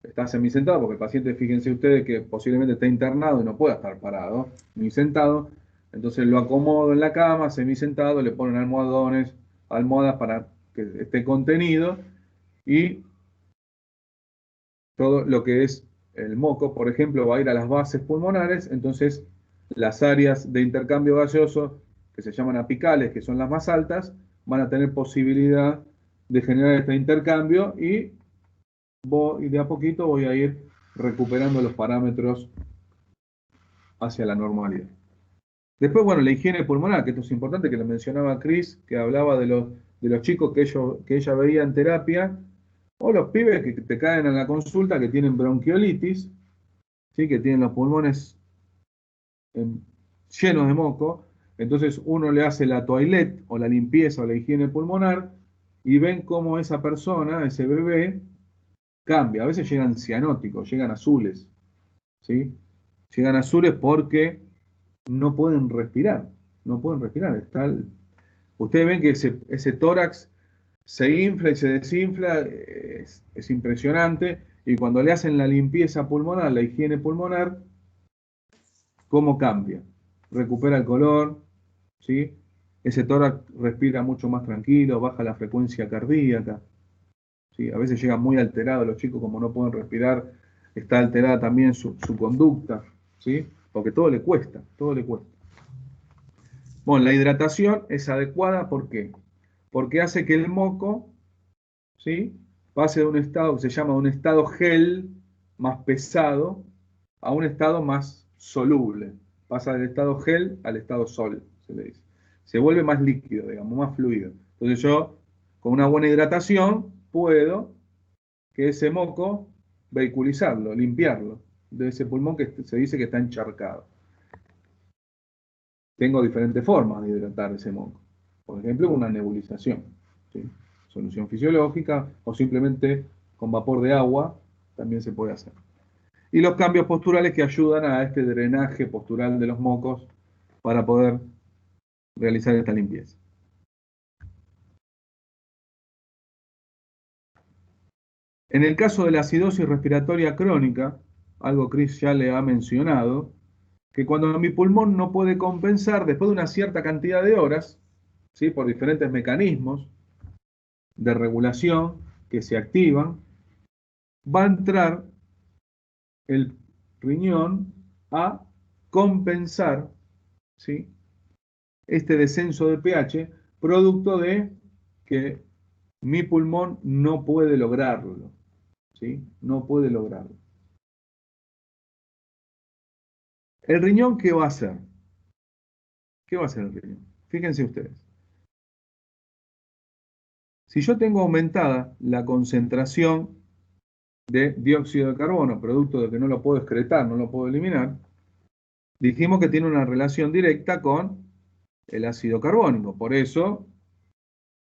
está semisentado, porque el paciente, fíjense ustedes que posiblemente está internado y no pueda estar parado, ni sentado, entonces lo acomodo en la cama, semisentado, le ponen almohadas para que esté contenido, y todo lo que es el moco, por ejemplo, va a ir a las bases pulmonares, entonces las áreas de intercambio gaseoso, que se llaman apicales, que son las más altas, van a tener posibilidad de generar este intercambio y de a poquito voy a ir recuperando los parámetros hacia la normalidad. Después, bueno, la higiene pulmonar, que esto es importante, que lo mencionaba Cris, que hablaba de los chicos que ella veía en terapia, o los pibes que te caen en la consulta que tienen bronquiolitis, ¿sí? Que tienen los pulmones llenos de moco. Entonces uno le hace la toilette o la limpieza o la higiene pulmonar y ven cómo esa persona, ese bebé, cambia. A veces llegan cianóticos, llegan azules, ¿sí? Llegan azules porque no pueden respirar, no pueden respirar. Ustedes ven que ese tórax se infla y se desinfla, es impresionante, y cuando le hacen la limpieza pulmonar, la higiene pulmonar, ¿cómo cambia? Recupera el color, ¿sí? Ese tórax respira mucho más tranquilo, baja la frecuencia cardíaca, ¿sí? A veces llegan muy alterados los chicos, como no pueden respirar, está alterada también su conducta, ¿sí? Porque todo le cuesta, todo le cuesta. Bueno, la hidratación es adecuada, ¿por qué? Porque hace que el moco, ¿sí?, pase de un estado que se llama un estado gel, más pesado, a un estado más soluble. Pasa del estado gel al estado sol, se le dice. Se vuelve más líquido, digamos, más fluido. Entonces yo, con una buena hidratación, puedo que ese moco vehiculizarlo, limpiarlo, de ese pulmón que se dice que está encharcado. Tengo diferentes formas de hidratar ese moco. Por ejemplo, una nebulización, ¿sí? Solución fisiológica, o simplemente con vapor de agua también se puede hacer. Y los cambios posturales que ayudan a este drenaje postural de los mocos para poder realizar esta limpieza. En el caso de la acidosis respiratoria crónica, algo Chris ya le ha mencionado, que cuando mi pulmón no puede compensar después de una cierta cantidad de horas, ¿sí?, por diferentes mecanismos de regulación que se activan, va a entrar el riñón a compensar, ¿sí?, este descenso de pH, producto de que mi pulmón no puede lograrlo, ¿sí? No puede lograrlo. ¿El riñón qué va a hacer? ¿Qué va a hacer el riñón? Fíjense ustedes. Si yo tengo aumentada la concentración de dióxido de carbono, producto de que no lo puedo excretar, no lo puedo eliminar, dijimos que tiene una relación directa con el ácido carbónico. Por eso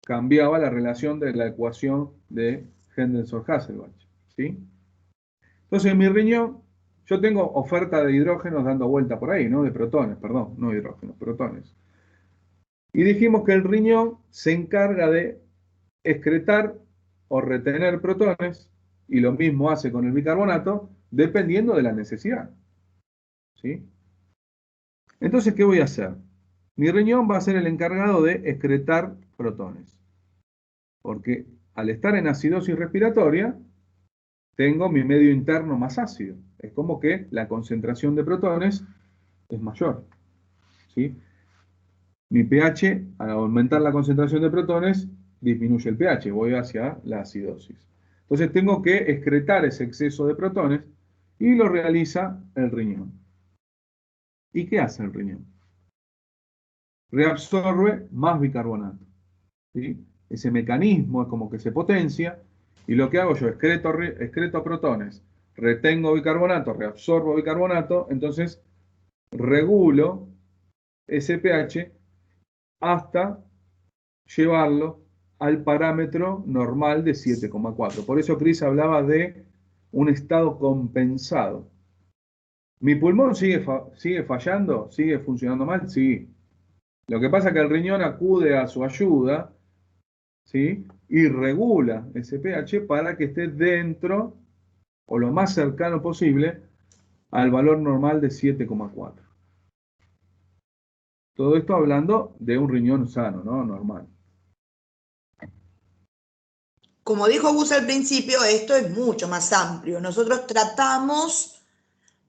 cambiaba la relación de la ecuación de Henderson-Hasselbalch, ¿sí? Entonces, en mi riñón, yo tengo oferta de hidrógenos dando vuelta por ahí, ¿no? De protones, perdón, no hidrógenos, protones. Y dijimos que el riñón se encarga de excretar o retener protones, y lo mismo hace con el bicarbonato, dependiendo de la necesidad, ¿sí? Entonces, ¿qué voy a hacer? Mi riñón va a ser el encargado de excretar protones, porque al estar en acidosis respiratoria, tengo mi medio interno más ácido. Es como que la concentración de protones es mayor, ¿sí? Mi pH, al aumentar la concentración de protones, disminuye el pH, voy hacia la acidosis. Entonces tengo que excretar ese exceso de protones y lo realiza el riñón. ¿Y qué hace el riñón? Reabsorbe más bicarbonato, ¿sí? Ese mecanismo es como que se potencia, y lo que hago yo, excreto protones, retengo bicarbonato, reabsorbo bicarbonato, entonces regulo ese pH hasta llevarlo al parámetro normal de 7,4. Por eso Chris hablaba de un estado compensado. ¿Mi pulmón sigue fallando? ¿Sigue funcionando mal? Sí. Lo que pasa es que el riñón acude a su ayuda, ¿sí?, y regula ese pH para que esté dentro o lo más cercano posible al valor normal de 7,4. Todo esto hablando de un riñón sano, ¿no? Normal. Como dijo Gus al principio, esto es mucho más amplio. Nosotros tratamos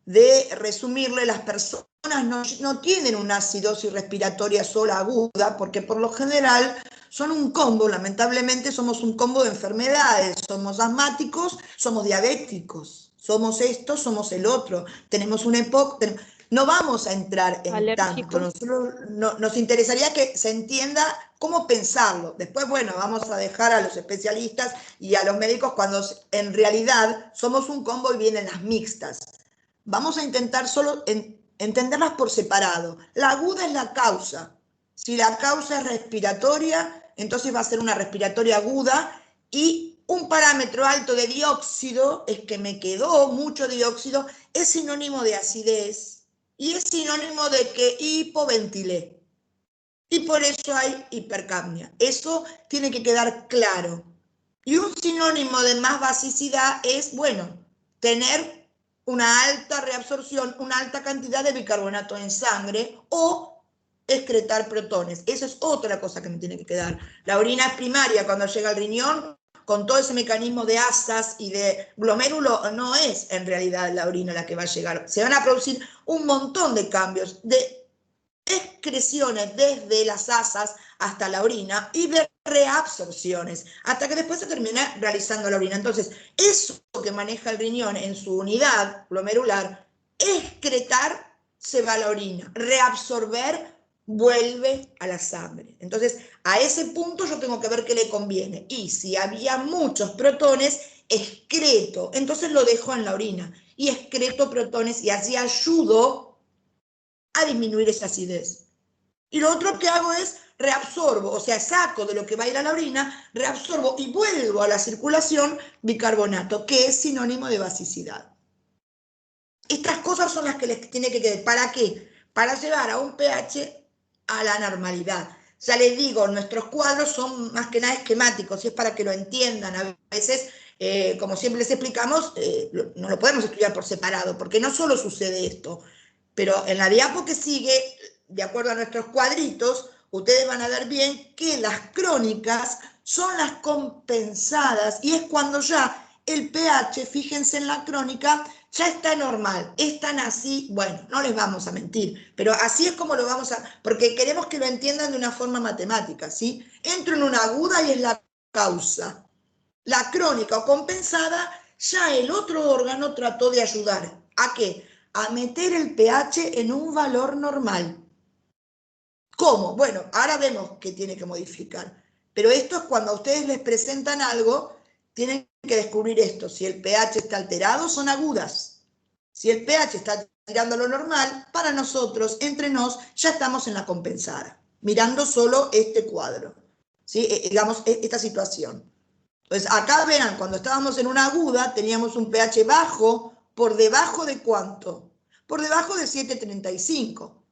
de resumirle, las personas no tienen una acidosis respiratoria sola aguda, porque por lo general son un combo, lamentablemente somos un combo de enfermedades, somos asmáticos, somos diabéticos, somos esto, somos el otro, tenemos una EPOC, no vamos a entrar en tanto, nosotros nos interesaría que se entienda cómo pensarlo. Después, bueno, vamos a dejar a los especialistas y a los médicos cuando en realidad somos un combo y vienen las mixtas. Vamos a intentar solo entenderlas por separado. La aguda es la causa. Si la causa es respiratoria, entonces va a ser una respiratoria aguda, y un parámetro alto de dióxido, es que me quedó mucho dióxido, es sinónimo de acidez y es sinónimo de que hipoventilé. Y por eso hay hipercapnia. Eso tiene que quedar claro. Y un sinónimo de más basicidad es, bueno, tener una alta reabsorción, una alta cantidad de bicarbonato en sangre o excretar protones. Esa es otra cosa que me tiene que quedar. La orina primaria, cuando llega al riñón, con todo ese mecanismo de asas y de glomérulo, no es en realidad la orina la que va a llegar. Se van a producir un montón de cambios, de excreciones desde las asas hasta la orina y de reabsorciones, hasta que después se termina realizando la orina. Entonces, eso que maneja el riñón en su unidad glomerular, excretar, se va a la orina, reabsorber, vuelve a la sangre. Entonces, a ese punto yo tengo que ver qué le conviene. Y si había muchos protones, excreto, entonces lo dejo en la orina y excreto protones y así ayudo a disminuir esa acidez. Y lo otro que hago es reabsorbo, o sea, saco de lo que va a ir a la orina, reabsorbo y vuelvo a la circulación bicarbonato, que es sinónimo de basicidad. Estas cosas son las que les tiene que quedar. ¿Para qué? Para llevar a un pH a la normalidad. Ya les digo, nuestros cuadros son más que nada esquemáticos, y es para que lo entiendan. A veces, como siempre les explicamos, no lo podemos estudiar por separado, porque no solo sucede esto, pero en la diapo que sigue, de acuerdo a nuestros cuadritos, ustedes van a ver bien que las crónicas son las compensadas, y es cuando ya el pH, fíjense en la crónica, ya está normal, están así, bueno, no les vamos a mentir, pero así es como lo vamos a, porque queremos que lo entiendan de una forma matemática, ¿sí? Entro en una aguda y es la causa. La crónica o compensada, ya el otro órgano trató de ayudar. ¿A qué? A meter el pH en un valor normal. ¿Cómo? Bueno, ahora vemos que tiene que modificar. Pero esto es cuando a ustedes les presentan algo, tienen que descubrir esto. Si el pH está alterado, son agudas. Si el pH está tirando a lo normal, para nosotros, entre nos, ya estamos en la compensada, mirando solo este cuadro, ¿sí? Digamos, esta situación. Pues acá verán, cuando estábamos en una aguda, teníamos un pH bajo, ¿por debajo de cuánto? Por debajo de 7,35.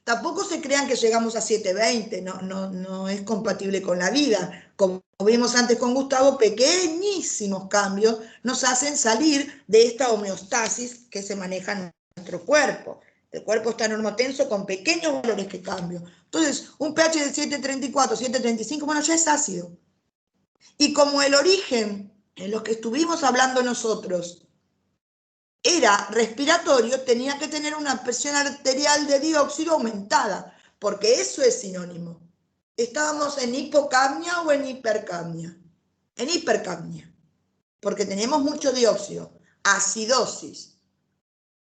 Tampoco se crean que llegamos a 7,20, no es compatible con la vida. Como vimos antes con Gustavo, pequeñísimos cambios nos hacen salir de esta homeostasis que se maneja en nuestro cuerpo. El cuerpo está normotenso con pequeños valores que cambian. Entonces, un pH de 7,34, 7,35, bueno, ya es ácido. Y como el origen en los que estuvimos hablando nosotros era respiratorio, tenía que tener una presión arterial de dióxido aumentada, porque eso es sinónimo. ¿Estábamos en hipocapnia o en hipercapnia? En hipercapnia, porque tenemos mucho dióxido. Acidosis.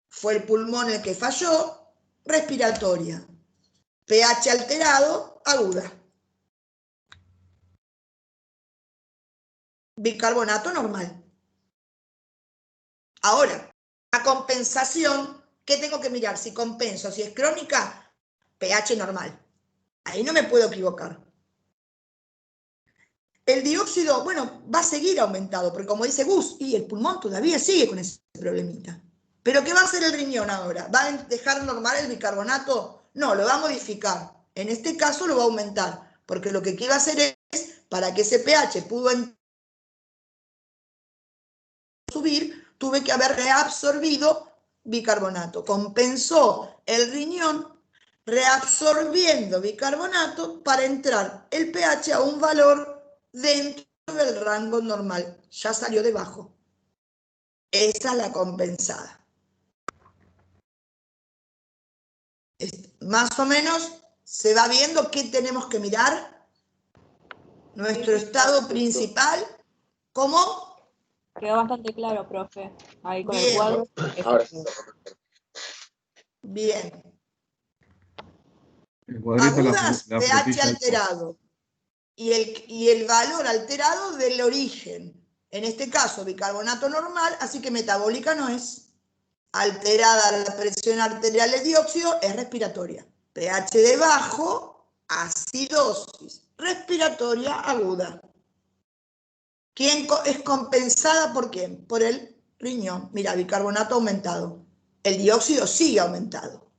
Fue el pulmón el que falló, respiratoria. pH alterado, aguda. Bicarbonato normal. Ahora, la compensación, ¿qué tengo que mirar? Si compenso, si es crónica, pH normal. Ahí no me puedo equivocar. El dióxido, bueno, va a seguir aumentado, porque como dice Gus, y el pulmón todavía sigue con ese problemita. ¿Pero qué va a hacer el riñón ahora? ¿Va a dejar normal el bicarbonato? No, lo va a modificar. En este caso lo va a aumentar, porque lo que quiero hacer es, para que ese pH pudo subir, tuve que haber reabsorbido bicarbonato. Compensó el riñón reabsorbiendo bicarbonato para entrar el pH a un valor dentro del rango normal. Ya salió debajo. Esa es la compensada. Más o menos se va viendo qué tenemos que mirar. Nuestro estado principal, ¿cómo? Quedó bastante claro, profe. Ahí con Bien. el cuadro. Ahora sí. Bien. El cuadrito, Agudas, la pH frutilla. alterado. Y el valor alterado del origen. En este caso, bicarbonato normal, así que metabólica no es. alterada la presión arterial de dióxido, es respiratoria. pH de bajo, acidosis. Respiratoria aguda. ¿Quién es compensada por quién? Por el riñón. Mira, bicarbonato aumentado. El dióxido sigue aumentado.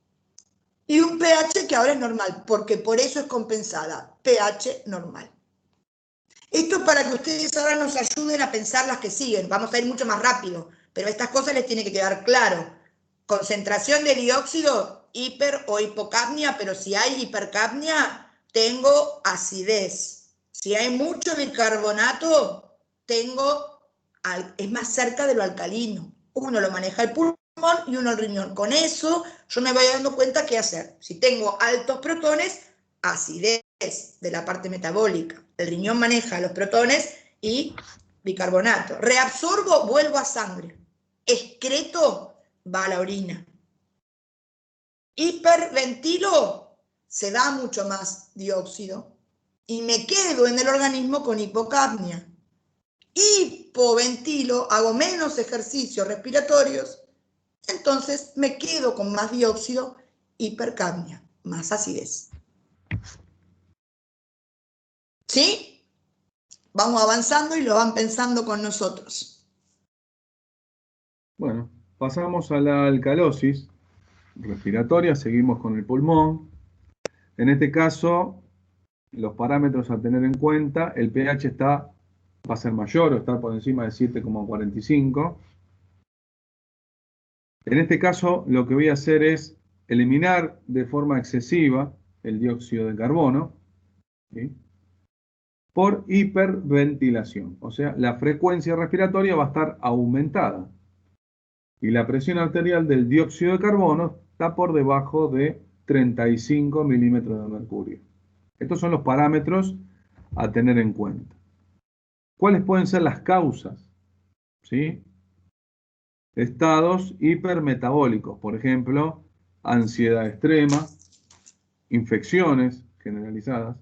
Y un pH que ahora es normal, porque por eso es compensada. pH normal. Esto es para que ustedes ahora nos ayuden a pensar las que siguen. Vamos a ir mucho más rápido, pero estas cosas les tiene que quedar claro. Concentración de dióxido, hiper o hipocapnia, pero si hay hipercapnia, tengo acidez. Si hay mucho bicarbonato, es más cerca de lo alcalino. Uno lo maneja el pulmón y uno el riñón. Con eso yo me voy dando cuenta qué hacer. Si tengo altos protones, acidez de la parte metabólica. El riñón maneja los protones y bicarbonato. Reabsorbo, vuelvo a sangre. Excreto, va a la orina. Hiperventilo, se da mucho más dióxido y me quedo en el organismo con hipocapnia. Hipoventilo, hago menos ejercicios respiratorios, entonces me quedo con más dióxido, hipercapnia, más acidez. ¿Sí? Vamos avanzando y lo van pensando con nosotros. Bueno, pasamos a la alcalosis respiratoria, seguimos con el pulmón. En este caso, los parámetros a tener en cuenta, el pH va a ser mayor o está por encima de 7,45. En este caso, lo que voy a hacer es eliminar de forma excesiva el dióxido de carbono, ¿sí?, por hiperventilación. O sea, la frecuencia respiratoria va a estar aumentada. Y la presión arterial del dióxido de carbono está por debajo de 35 milímetros de mercurio. Estos son los parámetros a tener en cuenta. ¿Cuáles pueden ser las causas? ¿Sí? Estados hipermetabólicos, por ejemplo, ansiedad extrema, infecciones generalizadas,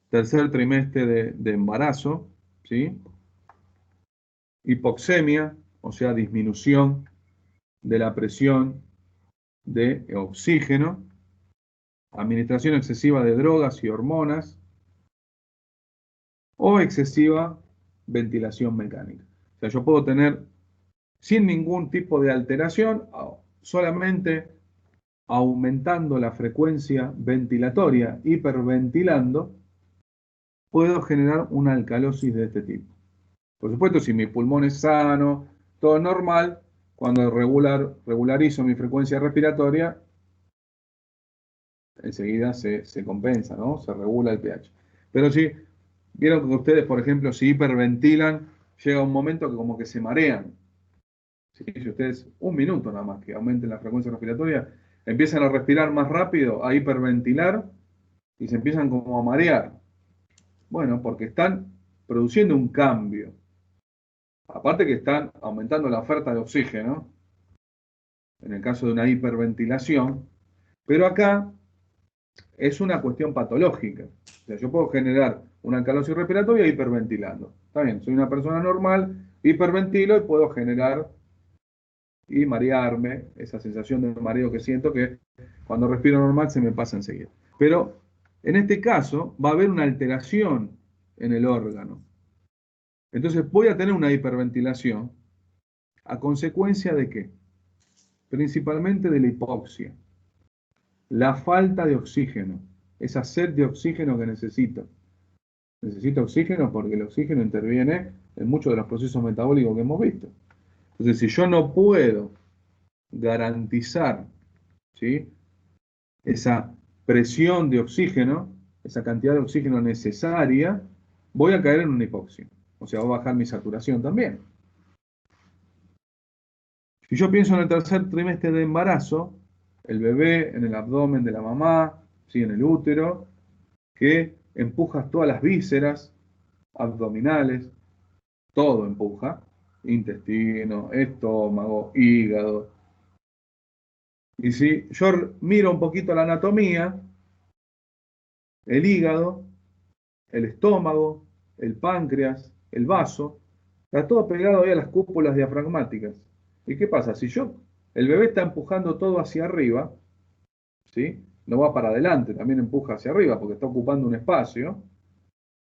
tercer trimestre de embarazo, ¿sí?, hipoxemia, o sea, disminución de la presión de oxígeno, administración excesiva de drogas y hormonas, o excesiva ventilación mecánica. O sea, yo puedo tener, sin ningún tipo de alteración, solamente aumentando la frecuencia ventilatoria, hiperventilando, puedo generar una alcalosis de este tipo. Por supuesto, si mi pulmón es sano, todo normal, cuando regularizo mi frecuencia respiratoria, enseguida se compensa, ¿no? Se regula el pH. Pero si vieron que ustedes, por ejemplo, si hiperventilan, llega un momento que como que se marean. ¿Sí? Si ustedes, un minuto nada más que aumenten la frecuencia respiratoria, empiezan a respirar más rápido, a hiperventilar, y se empiezan como a marear. Bueno, porque están produciendo un cambio. Aparte que están aumentando la oferta de oxígeno, en el caso de una hiperventilación, pero acá es una cuestión patológica. O sea, yo puedo generar una alcalosis respiratoria hiperventilando. Está bien, soy una persona normal, hiperventilo y puedo generar y marearme, esa sensación de mareo que siento que cuando respiro normal se me pasa enseguida. Pero en este caso va a haber una alteración en el órgano. Entonces voy a tener una hiperventilación a consecuencia de ¿qué? Principalmente de la hipoxia. La falta de oxígeno, esa sed de oxígeno que necesito. Necesito oxígeno porque el oxígeno interviene en muchos de los procesos metabólicos que hemos visto. Entonces, si yo no puedo garantizar, ¿sí?, esa presión de oxígeno, esa cantidad de oxígeno necesaria, voy a caer en una hipoxia. O sea, va a bajar mi saturación también. Si yo pienso en el tercer trimestre de embarazo, el bebé en el abdomen de la mamá, ¿sí?, en el útero, que empuja todas las vísceras abdominales, todo empuja, intestino, estómago, hígado. Y si yo miro un poquito la anatomía, el hígado, el estómago, el páncreas, el vaso, está todo pegado ahí a las cúpulas diafragmáticas. ¿Y qué pasa? Si yo El bebé está empujando todo hacia arriba, ¿sí? No va para adelante, también empuja hacia arriba porque está ocupando un espacio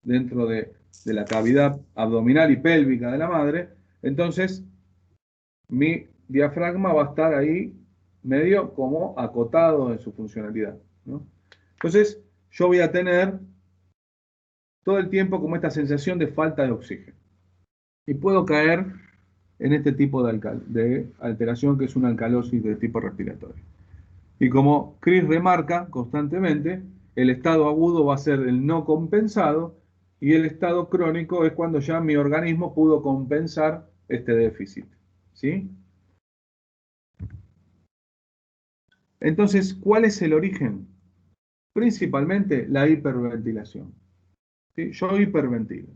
dentro de la cavidad abdominal y pélvica de la madre. Entonces, mi diafragma va a estar ahí medio como acotado en su funcionalidad, ¿no? Entonces, yo voy a tener todo el tiempo como esta sensación de falta de oxígeno. Y puedo caer en este tipo de alteración que es una alcalosis de tipo respiratorio. Y como Chris remarca constantemente, el estado agudo va a ser el no compensado y el estado crónico es cuando ya mi organismo pudo compensar este déficit, ¿sí? Entonces, ¿cuál es el origen? Principalmente la hiperventilación, ¿sí? Yo hiperventilo.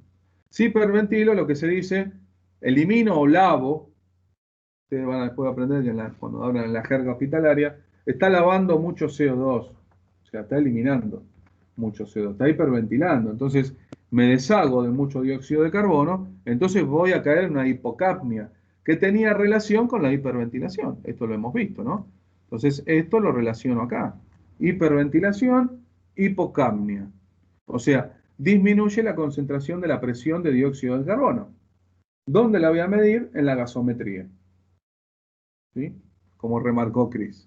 Si hiperventilo, lo que se dice, elimino o lavo, ustedes van a después aprender que cuando hablan en la jerga hospitalaria, está lavando mucho CO2, o sea, está eliminando mucho CO2, está hiperventilando. Entonces, me deshago de mucho dióxido de carbono, entonces voy a caer en una hipocapnia, que tenía relación con la hiperventilación. Esto lo hemos visto, ¿no? Entonces, esto lo relaciono acá. Hiperventilación, hipocapnia. O sea, disminuye la concentración de la presión de dióxido de carbono. ¿Dónde la voy a medir? En la gasometría, ¿sí? Como remarcó Chris.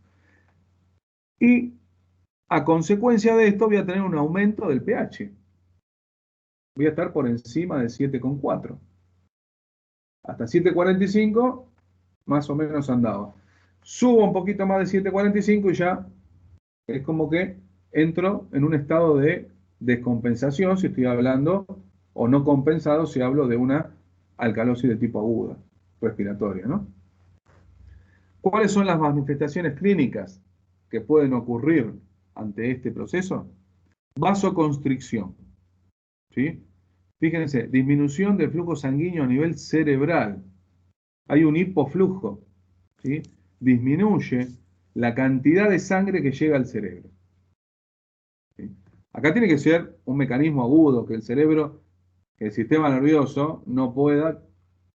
Y a consecuencia de esto voy a tener un aumento del pH. Voy a estar por encima de 7,4. Hasta 7,45 más o menos andaba. Subo un poquito más de 7,45 y ya es como que entro en un estado de descompensación si estoy hablando, o no compensado si hablo de una alcalosis de tipo aguda, respiratoria, ¿no? ¿Cuáles son las manifestaciones clínicas que pueden ocurrir ante este proceso? Vasoconstricción, ¿sí? Fíjense, disminución del flujo sanguíneo a nivel cerebral. Hay un hipoflujo, ¿sí? Disminuye la cantidad de sangre que llega al cerebro, ¿sí? Acá tiene que ser un mecanismo agudo, que el cerebro, que el sistema nervioso no pueda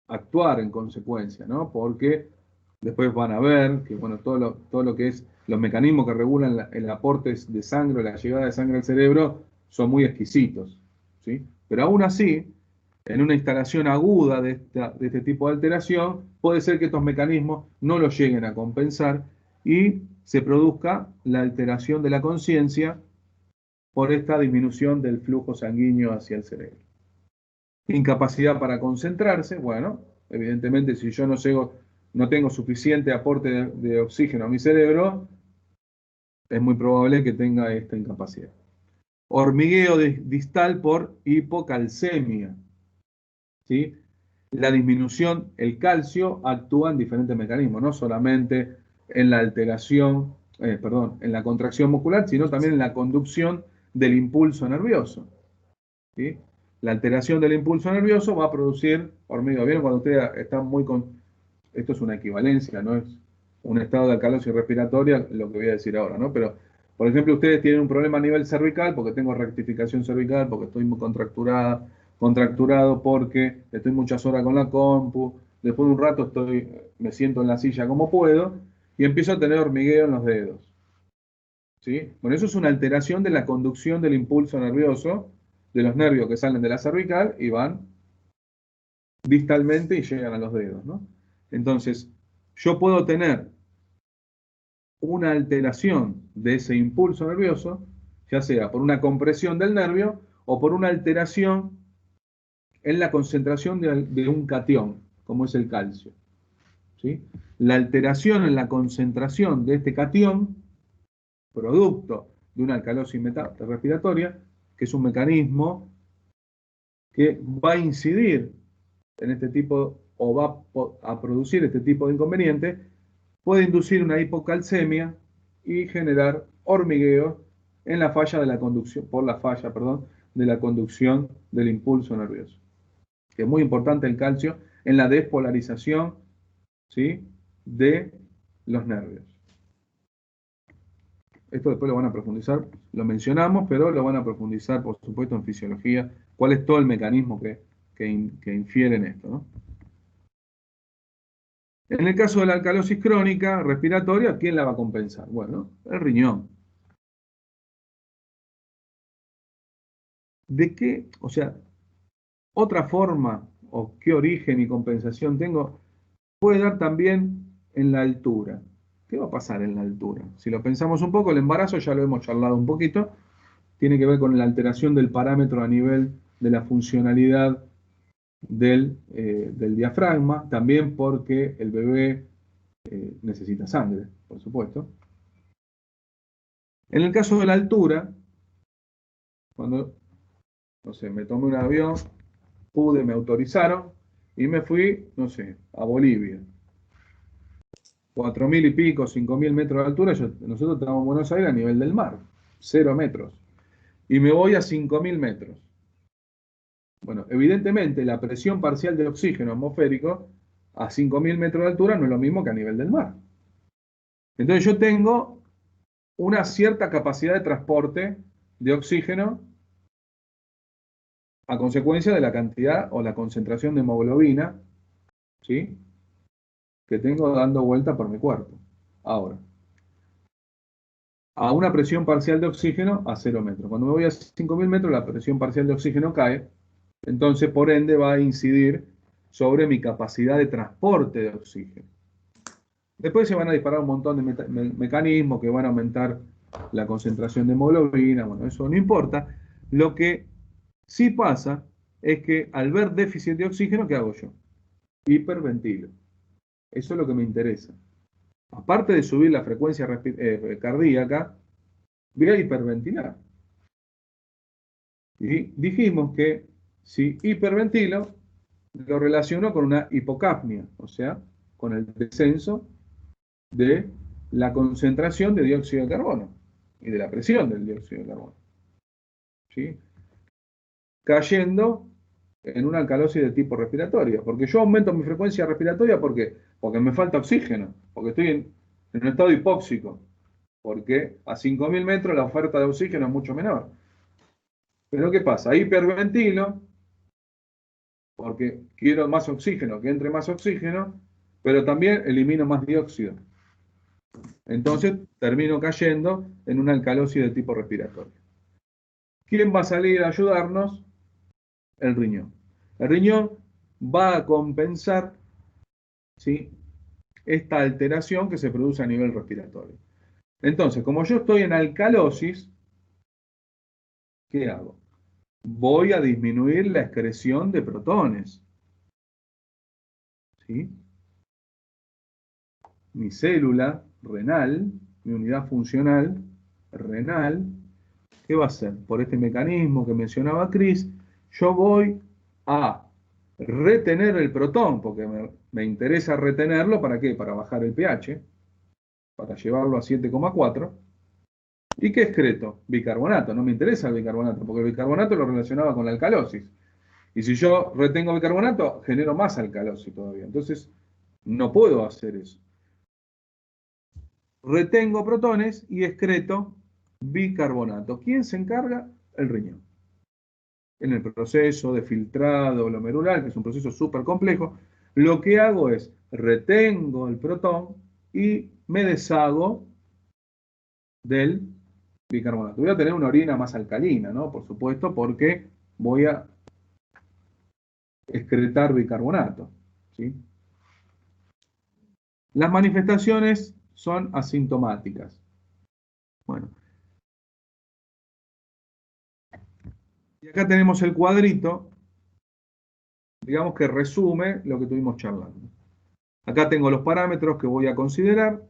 actuar en consecuencia, ¿no? Porque después van a ver que, bueno, todo lo que es los mecanismos que regulan el aporte de sangre, la llegada de sangre al cerebro, son muy exquisitos, ¿sí? Pero aún así, en una instalación aguda de este tipo de alteración, puede ser que estos mecanismos no lo lleguen a compensar y se produzca la alteración de la conciencia por esta disminución del flujo sanguíneo hacia el cerebro. Incapacidad para concentrarse, bueno, evidentemente si yo no tengo suficiente aporte de oxígeno a mi cerebro, es muy probable que tenga esta incapacidad. Hormigueo distal por hipocalcemia, ¿sí? La disminución, el calcio actúa en diferentes mecanismos, no solamente en la alteración, en la contracción muscular, sino también en la conducción del impulso nervioso, ¿sí? La alteración del impulso nervioso va a producir hormigueo. ¿Vieron cuando ustedes están muy con... Esto es una equivalencia, no es un estado de alcalosis respiratoria, lo que voy a decir ahora, ¿no? Pero, por ejemplo, ustedes tienen un problema a nivel cervical porque tengo rectificación cervical, porque estoy muy contracturado porque estoy muchas horas con la compu, después de un rato me siento en la silla como puedo y empiezo a tener hormigueo en los dedos, ¿sí? Bueno, eso es una alteración de la conducción del impulso nervioso, de los nervios que salen de la cervical y van distalmente y llegan a los dedos, ¿no? Entonces, yo puedo tener una alteración de ese impulso nervioso, ya sea por una compresión del nervio o por una alteración en la concentración de un catión, como es el calcio, ¿sí? La alteración en la concentración de este catión, producto de una alcalosis respiratoria, que es un mecanismo que va a incidir en este tipo o va a producir este tipo de inconveniente, puede inducir una hipocalcemia y generar hormigueo en la falla de la conducción, por la falla, perdón, de la conducción del impulso nervioso. Que es muy importante el calcio en la despolarización, ¿sí?, de los nervios. Esto después lo van a profundizar, lo mencionamos, pero lo van a profundizar, por supuesto, en fisiología, cuál es todo el mecanismo que infiere en esto, ¿no? En el caso de la alcalosis crónica respiratoria, ¿quién la va a compensar? Bueno, el riñón. ¿De qué? O sea, otra forma o qué origen y compensación tengo puede dar también en la altura. ¿Qué va a pasar en la altura? Si lo pensamos un poco, el embarazo ya lo hemos charlado un poquito, tiene que ver con la alteración del parámetro a nivel de la funcionalidad del diafragma, también porque el bebé necesita sangre, por supuesto. En el caso de la altura, cuando, no sé, me tomé un avión, me autorizaron y me fui, no sé, a Bolivia. 4.000 y pico, 5.000 metros de altura, nosotros estamos en Buenos Aires a nivel del mar, 0 metros. Y me voy a 5.000 metros. Bueno, evidentemente la presión parcial de oxígeno atmosférico a 5.000 metros de altura no es lo mismo que a nivel del mar. Entonces yo tengo una cierta capacidad de transporte de oxígeno a consecuencia de la cantidad o la concentración de hemoglobina, ¿sí?, que tengo dando vuelta por mi cuerpo. Ahora, a una presión parcial de oxígeno a 0 metros. Cuando me voy a 5.000 metros, la presión parcial de oxígeno cae, entonces por ende va a incidir sobre mi capacidad de transporte de oxígeno. Después se van a disparar un montón de mecanismos que van a aumentar la concentración de hemoglobina, bueno, eso no importa. Lo que sí pasa es que al ver déficit de oxígeno, ¿qué hago yo? Hiperventilo. Eso es lo que me interesa. Aparte de subir la frecuencia cardíaca, voy a hiperventilar. Y dijimos que si hiperventilo, lo relaciono con una hipocapnia, o sea, con el descenso de la concentración de dióxido de carbono y de la presión del dióxido de carbono, ¿sí?, cayendo en una alcalosis de tipo respiratoria, porque yo aumento mi frecuencia respiratoria porque me falta oxígeno, porque estoy en un estado hipóxico, porque a 5.000 metros la oferta de oxígeno es mucho menor. Pero ¿qué pasa? Hiperventilo, porque quiero más oxígeno, que entre más oxígeno, pero también elimino más dióxido. Entonces termino cayendo en una alcalosis de tipo respiratorio. ¿Quién va a salir a ayudarnos? El riñón. El riñón va a compensar, ¿sí?, esta alteración que se produce a nivel respiratorio. Entonces, como yo estoy en alcalosis, ¿qué hago? Voy a disminuir la excreción de protones, ¿sí? Mi célula renal, mi unidad funcional renal, ¿qué va a hacer? Por este mecanismo que mencionaba Chris, yo voy a retener el protón, porque me interesa retenerlo, ¿para qué? Para bajar el pH, para llevarlo a 7,4. ¿Y qué excreto? Bicarbonato. No me interesa el bicarbonato, porque el bicarbonato lo relacionaba con la alcalosis. Y si yo retengo bicarbonato, genero más alcalosis todavía. Entonces, no puedo hacer eso. Retengo protones y excreto bicarbonato. ¿Quién se encarga? El riñón. En el proceso de filtrado glomerular, que es un proceso súper complejo, lo que hago es retengo el protón y me deshago del bicarbonato. Voy a tener una orina más alcalina, ¿no? Por supuesto, porque voy a excretar bicarbonato, ¿sí? Las manifestaciones son asintomáticas. Bueno, y acá tenemos el cuadrito, digamos que resume lo que estuvimos charlando. Acá tengo los parámetros que voy a considerar: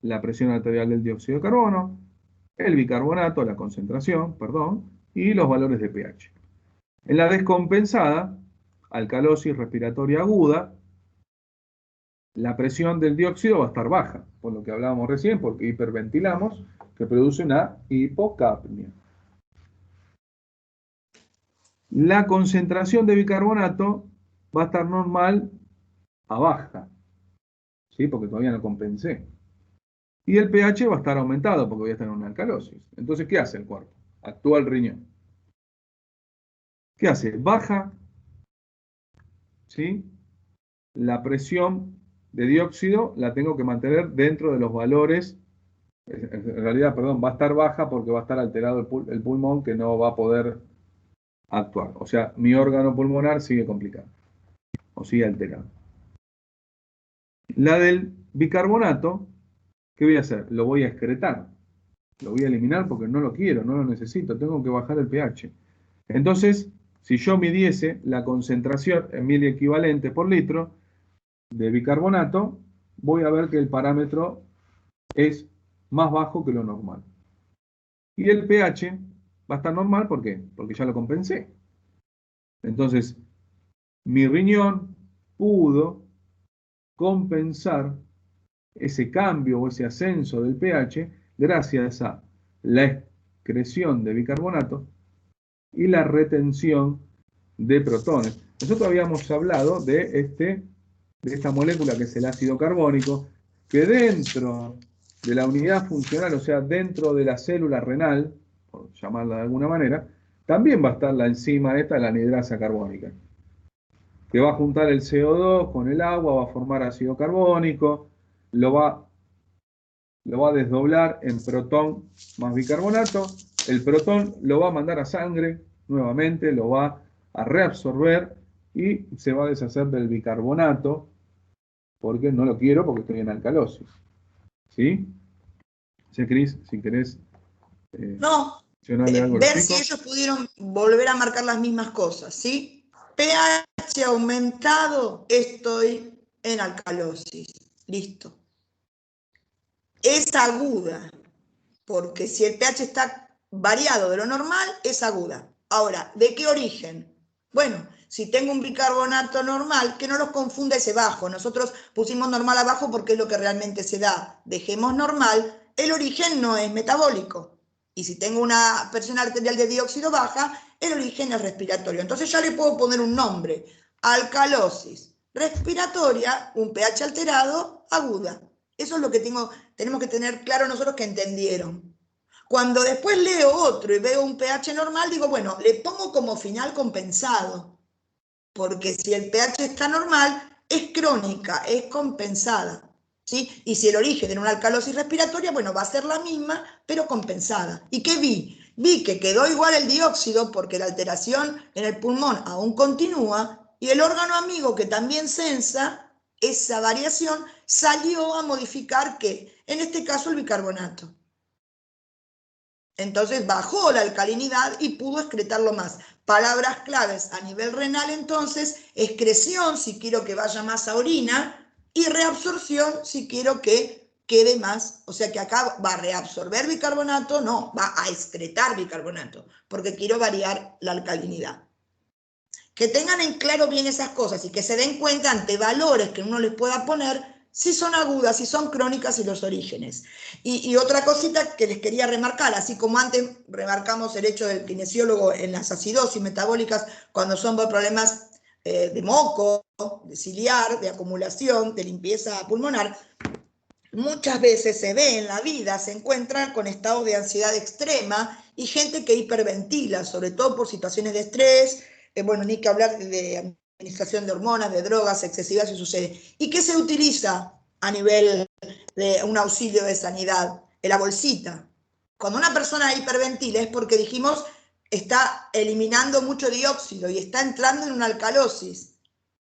la presión arterial del dióxido de carbono, el bicarbonato, la concentración, perdón, y los valores de pH. En la descompensada, alcalosis respiratoria aguda, la presión del dióxido va a estar baja, por lo que hablábamos recién, porque hiperventilamos, que produce una hipocapnia. La concentración de bicarbonato va a estar normal a baja, ¿sí?, porque todavía no compensé. Y el pH va a estar aumentado porque voy a estar en una alcalosis. Entonces, ¿qué hace el cuerpo? Actúa el riñón. ¿Qué hace? Baja, ¿sí?, la presión de dióxido la tengo que mantener dentro de los valores. En realidad, perdón, va a estar baja porque va a estar alterado el pulmón, que no va a poder actuar. O sea, mi órgano pulmonar sigue complicado o sigue alterado. La del bicarbonato, ¿qué voy a hacer? Lo voy a excretar. Lo voy a eliminar porque no lo quiero, no lo necesito. Tengo que bajar el pH. Entonces, si yo midiese la concentración en miliequivalentes por litro de bicarbonato, voy a ver que el parámetro es más bajo que lo normal. Y el pH va a estar normal, ¿por qué? Porque ya lo compensé. Entonces, mi riñón pudo compensar ese cambio o ese ascenso del pH gracias a la excreción de bicarbonato y la retención de protones. Nosotros habíamos hablado de esta molécula que es el ácido carbónico, que dentro de la unidad funcional, o sea, dentro de la célula renal, por llamarla de alguna manera, también va a estar la enzima esta, la anhidrasa carbónica, que va a juntar el CO2 con el agua, va a formar ácido carbónico, lo va a desdoblar en protón más bicarbonato, el protón lo va a mandar a sangre nuevamente, lo va a reabsorber y se va a deshacer del bicarbonato, porque no lo quiero porque estoy en alcalosis. ¿Sí? ¿Sí, Cris? Si querés No, mencionarle algo a los ver si chicos. ellos pudieron volver a marcar las mismas cosas, ¿sí? pH aumentado, estoy en alcalosis. Listo. Es aguda, porque si el pH está variado de lo normal, es aguda. Ahora, ¿de qué origen? Bueno, si tengo un bicarbonato normal, que no los confunda ese bajo. Nosotros pusimos normal abajo porque es lo que realmente se da. Dejemos normal, el origen no es metabólico. Y si tengo una presión arterial de dióxido baja, el origen es respiratorio. Entonces ya le puedo poner un nombre. Alcalosis respiratoria, un pH alterado, aguda. Eso es lo que tenemos que tener claro nosotros que entendieron. Cuando después leo otro y veo un pH normal, digo, bueno, le pongo como final compensado. Porque si el pH está normal, es crónica, es compensada. ¿Sí? Y si el origen era una alcalosis respiratoria, bueno, va a ser la misma, pero compensada. ¿Y qué vi? Vi que quedó igual el dióxido porque la alteración en el pulmón aún continúa y el órgano amigo que también sensa esa variación salió a modificar, ¿qué? En este caso el bicarbonato. Entonces bajó la alcalinidad y pudo excretarlo más. Palabras claves a nivel renal, entonces, excreción si quiero que vaya más a orina y reabsorción si quiero que quede más. O sea que acá va a reabsorber bicarbonato, no, va a excretar bicarbonato, porque quiero variar la alcalinidad. Que tengan en claro bien esas cosas y que se den cuenta ante valores que uno les pueda poner si son agudas, si son crónicas y los orígenes. Y otra cosita que les quería remarcar, así como antes remarcamos el hecho del kinesiólogo en las acidosis metabólicas cuando son problemas de moco, de ciliar, de acumulación, de limpieza pulmonar, muchas veces se ve en la vida, se encuentran con estados de ansiedad extrema y gente que hiperventila, sobre todo por situaciones de estrés, bueno, ni que hablar de administración de hormonas, de drogas excesivas, si sucede. ¿Y qué se utiliza a nivel de un auxilio de sanidad? En la bolsita. Cuando una persona hiperventila es porque dijimos está eliminando mucho dióxido y está entrando en una alcalosis.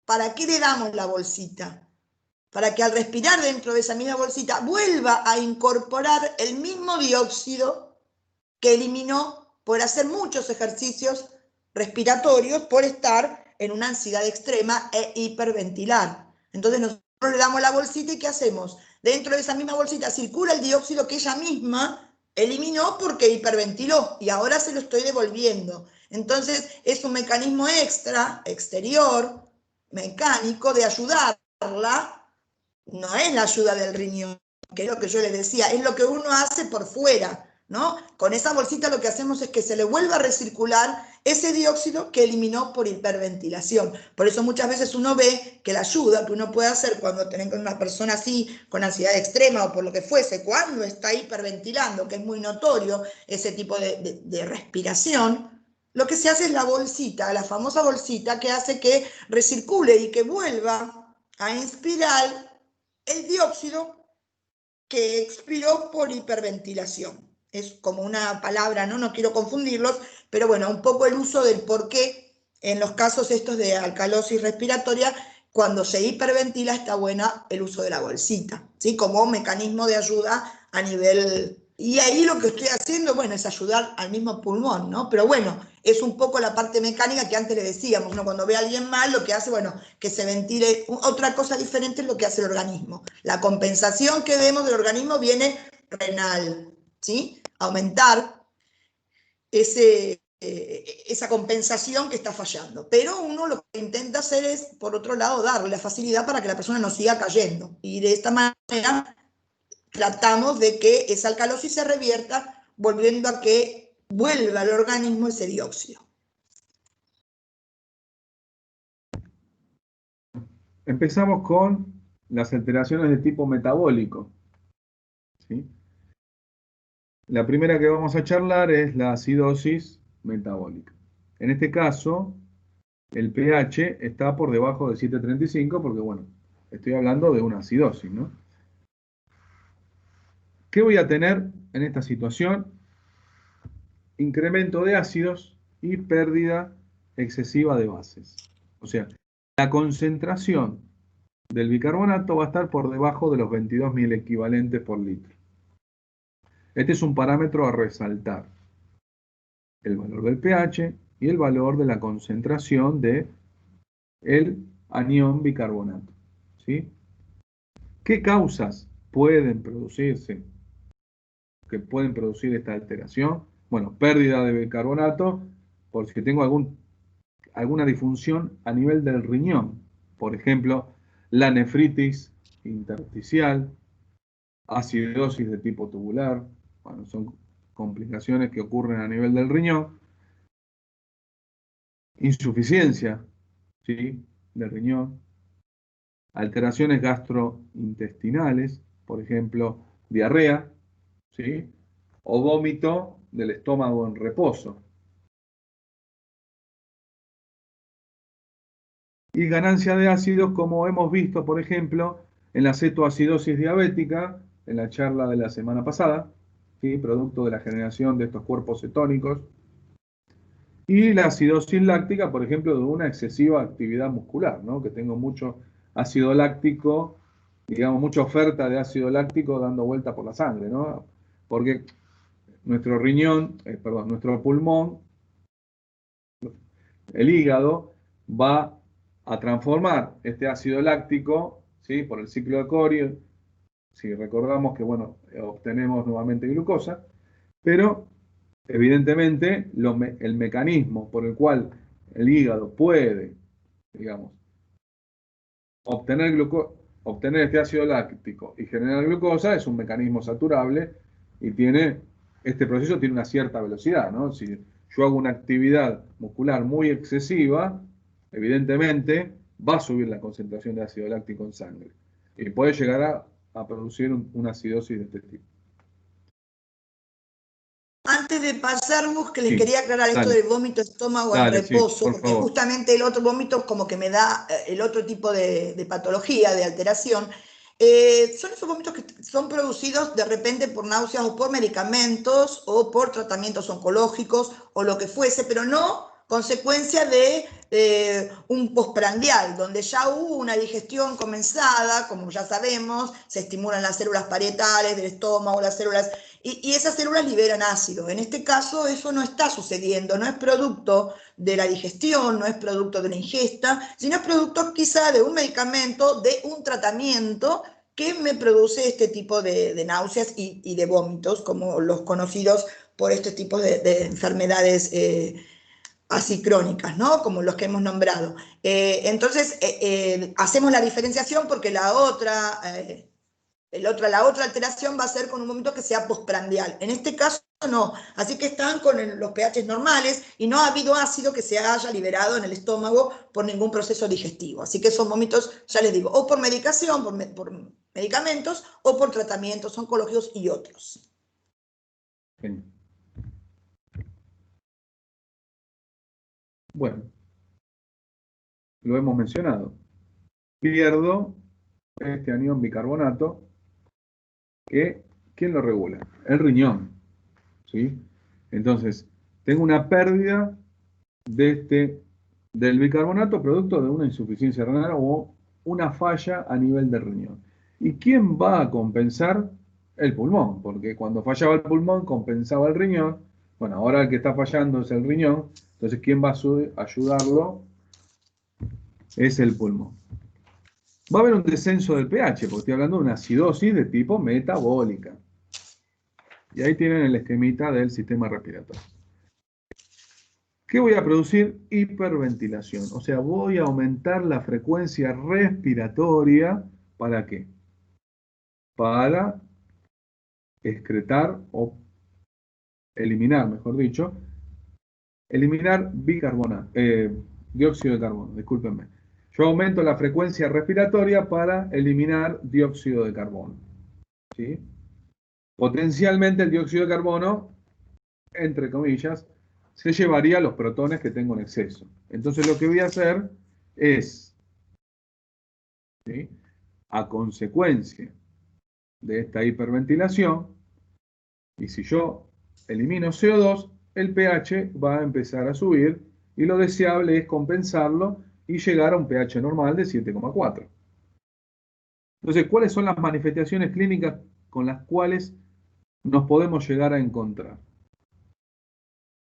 ¿Para qué le damos la bolsita? Para que al respirar dentro de esa misma bolsita vuelva a incorporar el mismo dióxido que eliminó por hacer muchos ejercicios respiratorios, por estar en una ansiedad extrema e hiperventilar. Entonces nosotros le damos la bolsita y ¿qué hacemos? Dentro de esa misma bolsita circula el dióxido que ella misma eliminó porque hiperventiló y ahora se lo estoy devolviendo. Entonces es un mecanismo exterior, mecánico, de ayudarla. No es la ayuda del riñón, que es lo que yo les decía, es lo que uno hace por fuera, ¿no? Con esa bolsita lo que hacemos es que se le vuelva a recircular ese dióxido que eliminó por hiperventilación. Por eso muchas veces uno ve que la ayuda que uno puede hacer cuando tenés una persona así, con ansiedad extrema o por lo que fuese, cuando está hiperventilando, que es muy notorio ese tipo de respiración, lo que se hace es la bolsita, la famosa bolsita que hace que recircule y que vuelva a inspirar el dióxido que expiró por hiperventilación. Es como una palabra, ¿no? No quiero confundirlos, pero bueno, un poco el uso del por qué en los casos estos de alcalosis respiratoria, cuando se hiperventila está buena el uso de la bolsita, ¿sí? Como mecanismo de ayuda a nivel... Y ahí lo que estoy haciendo, bueno, es ayudar al mismo pulmón, ¿no? Pero bueno, es un poco la parte mecánica que antes le decíamos, ¿no? Cuando ve a alguien mal, lo que hace, bueno, que se ventile. Otra cosa diferente es lo que hace el organismo. La compensación que vemos del organismo viene renal, ¿sí? Aumentar esa compensación que está fallando. Pero uno lo que intenta hacer es, por otro lado, darle la facilidad para que la persona no siga cayendo. Y de esta manera tratamos de que esa alcalosis se revierta, volviendo a que vuelva al organismo ese dióxido. Empezamos con las alteraciones de tipo metabólico, ¿sí? La primera que vamos a charlar es la acidosis metabólica. En este caso, el pH está por debajo de 7,35 porque, bueno, estoy hablando de una acidosis, ¿no? ¿Qué voy a tener en esta situación? Incremento de ácidos y pérdida excesiva de bases. O sea, la concentración del bicarbonato va a estar por debajo de los 22.000 equivalentes por litro. Este es un parámetro a resaltar. El valor del pH y el valor de la concentración de el anión bicarbonato, ¿sí? ¿Qué causas pueden producirse? Que pueden producir esta alteración. Bueno, pérdida de bicarbonato, por si tengo alguna disfunción a nivel del riñón. Por ejemplo, la nefritis intersticial, acidosis de tipo tubular. Bueno, son complicaciones que ocurren a nivel del riñón. Insuficiencia, ¿sí?, del riñón. Alteraciones gastrointestinales, por ejemplo, diarrea, ¿sí?, o vómito del estómago en reposo. Y ganancia de ácidos, como hemos visto, por ejemplo, en la cetoacidosis diabética, en la charla de la semana pasada, ¿sí?, producto de la generación de estos cuerpos cetónicos. Y la acidosis láctica, por ejemplo, de una excesiva actividad muscular, ¿no?, que tengo mucho ácido láctico, digamos, mucha oferta de ácido láctico dando vuelta por la sangre, ¿no? Porque nuestro riñón, nuestro pulmón, el hígado, va a transformar este ácido láctico, ¿sí?, por el ciclo de Cori. Si recordamos que, bueno, obtenemos nuevamente glucosa, pero evidentemente el mecanismo por el cual el hígado puede, digamos, obtener este ácido láctico y generar glucosa es un mecanismo saturable y este proceso tiene una cierta velocidad, ¿no? Si yo hago una actividad muscular muy excesiva, evidentemente va a subir la concentración de ácido láctico en sangre y puede llegar a producir una acidosis de este tipo. Antes de pasar, que les Sí, quería aclarar esto dale. del vómito estómago en Dale, sí, reposo, por porque favor. justamente el otro vómito como que me da el otro tipo de patología, de alteración. Son esos vómitos que son producidos de repente por náuseas o por medicamentos o por tratamientos oncológicos o lo que fuese, pero no consecuencia de un postprandial, donde ya hubo una digestión comenzada, como ya sabemos, se estimulan las células parietales del estómago, las células, y esas células liberan ácido. En este caso eso no está sucediendo, no es producto de la digestión, no es producto de una ingesta, sino es producto quizá de un medicamento, de un tratamiento que me produce este tipo de náuseas y de vómitos, como los conocidos por este tipo de enfermedades así crónicas, ¿no?, como los que hemos nombrado. Entonces, hacemos la diferenciación porque la otra alteración va a ser con un vómito que sea postprandial. En este caso no, así que están con los pH normales y no ha habido ácido que se haya liberado en el estómago por ningún proceso digestivo. Así que son vómitos, ya les digo, o por medicación, por medicamentos, o por tratamientos oncológicos y otros. Genial. Bueno, lo hemos mencionado. Pierdo este anión bicarbonato, que, ¿quién lo regula? El riñón, ¿sí? Entonces, tengo una pérdida del bicarbonato producto de una insuficiencia renal o una falla a nivel del riñón. ¿Y quién va a compensar? El pulmón, porque cuando fallaba el pulmón compensaba el riñón. Bueno, ahora el que está fallando es el riñón, entonces ¿quién va a ayudarlo? Es el pulmón. Va a haber un descenso del pH, porque estoy hablando de una acidosis de tipo metabólica. Y ahí tienen el esquemita del sistema respiratorio. ¿Qué voy a producir? Hiperventilación. O sea, voy a aumentar la frecuencia respiratoria. ¿Para qué? Para excretar o eliminar, mejor dicho, eliminar dióxido de carbono, discúlpenme. Yo aumento la frecuencia respiratoria para eliminar dióxido de carbono. ¿Sí? Potencialmente el dióxido de carbono, entre comillas, se llevaría los protones que tengo en exceso. Entonces lo que voy a hacer es, ¿sí?, a consecuencia de esta hiperventilación, y si yo elimino CO2, el pH va a empezar a subir y lo deseable es compensarlo y llegar a un pH normal de 7,4. Entonces, ¿cuáles son las manifestaciones clínicas con las cuales nos podemos llegar a encontrar?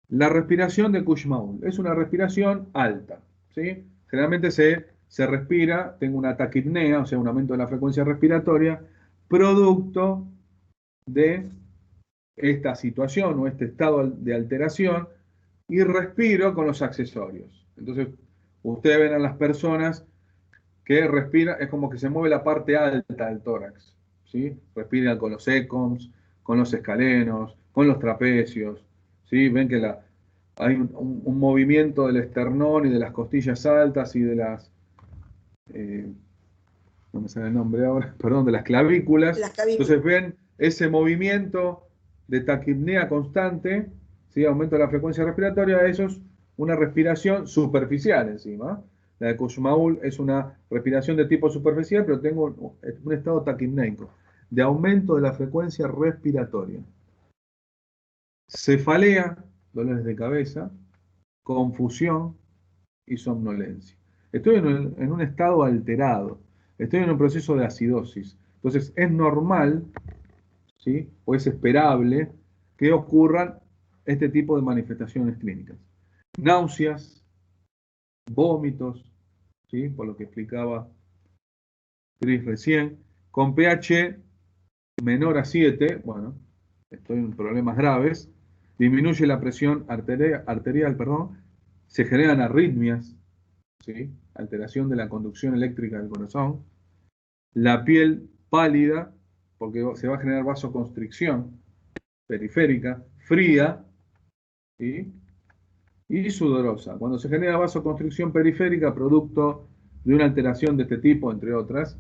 La respiración de Kussmaul es una respiración alta, ¿sí? Generalmente se respira, tengo una taquipnea, o sea, un aumento de la frecuencia respiratoria, producto de esta situación o este estado de alteración, y respiro con los accesorios. Entonces, ustedes ven a las personas que respiran, es como que se mueve la parte alta del tórax, ¿sí? Respiran con los ECMOs, con los escalenos, con los trapecios, ¿sí? Ven que hay un movimiento del esternón y de las costillas altas y de las, no me sale el nombre ahora, perdón, de las clavículas. Las clavículas. Entonces ven ese movimiento de taquipnea constante, ¿sí? Aumento de la frecuencia respiratoria, eso es una respiración superficial encima. La de Kussmaul es una respiración de tipo superficial, pero tengo un estado taquipneico, de aumento de la frecuencia respiratoria. Cefalea, dolores de cabeza, confusión y somnolencia. Estoy en un estado alterado, estoy en un proceso de acidosis. Entonces es normal, ¿sí?, o es esperable que ocurran este tipo de manifestaciones clínicas. Náuseas, vómitos, ¿sí?, por lo que explicaba Cris recién, con pH menor a 7, bueno, estoy en problemas graves, disminuye la presión arterial, perdón, se generan arritmias, ¿sí?, alteración de la conducción eléctrica del corazón, la piel pálida, porque se va a generar vasoconstricción periférica, fría, ¿sí?, y sudorosa. Cuando se genera vasoconstricción periférica, producto de una alteración de este tipo, entre otras,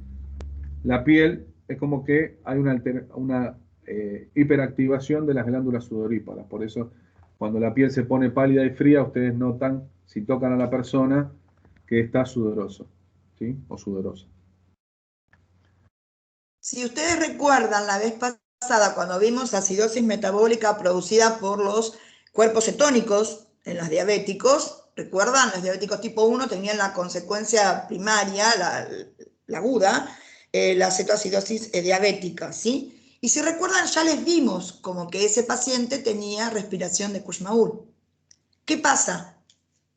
la piel es como que hay una hiperactivación de las glándulas sudoríparas. Por eso, cuando la piel se pone pálida y fría, ustedes notan, si tocan a la persona, que está sudoroso, ¿sí?, o sudorosa. Si ustedes recuerdan la vez pasada cuando vimos acidosis metabólica producida por los cuerpos cetónicos en los diabéticos, ¿recuerdan? Los diabéticos tipo 1 tenían la consecuencia primaria, la aguda, la cetoacidosis diabética, ¿sí? Y si recuerdan, ya les vimos como que ese paciente tenía respiración de Kussmaul. ¿Qué pasa?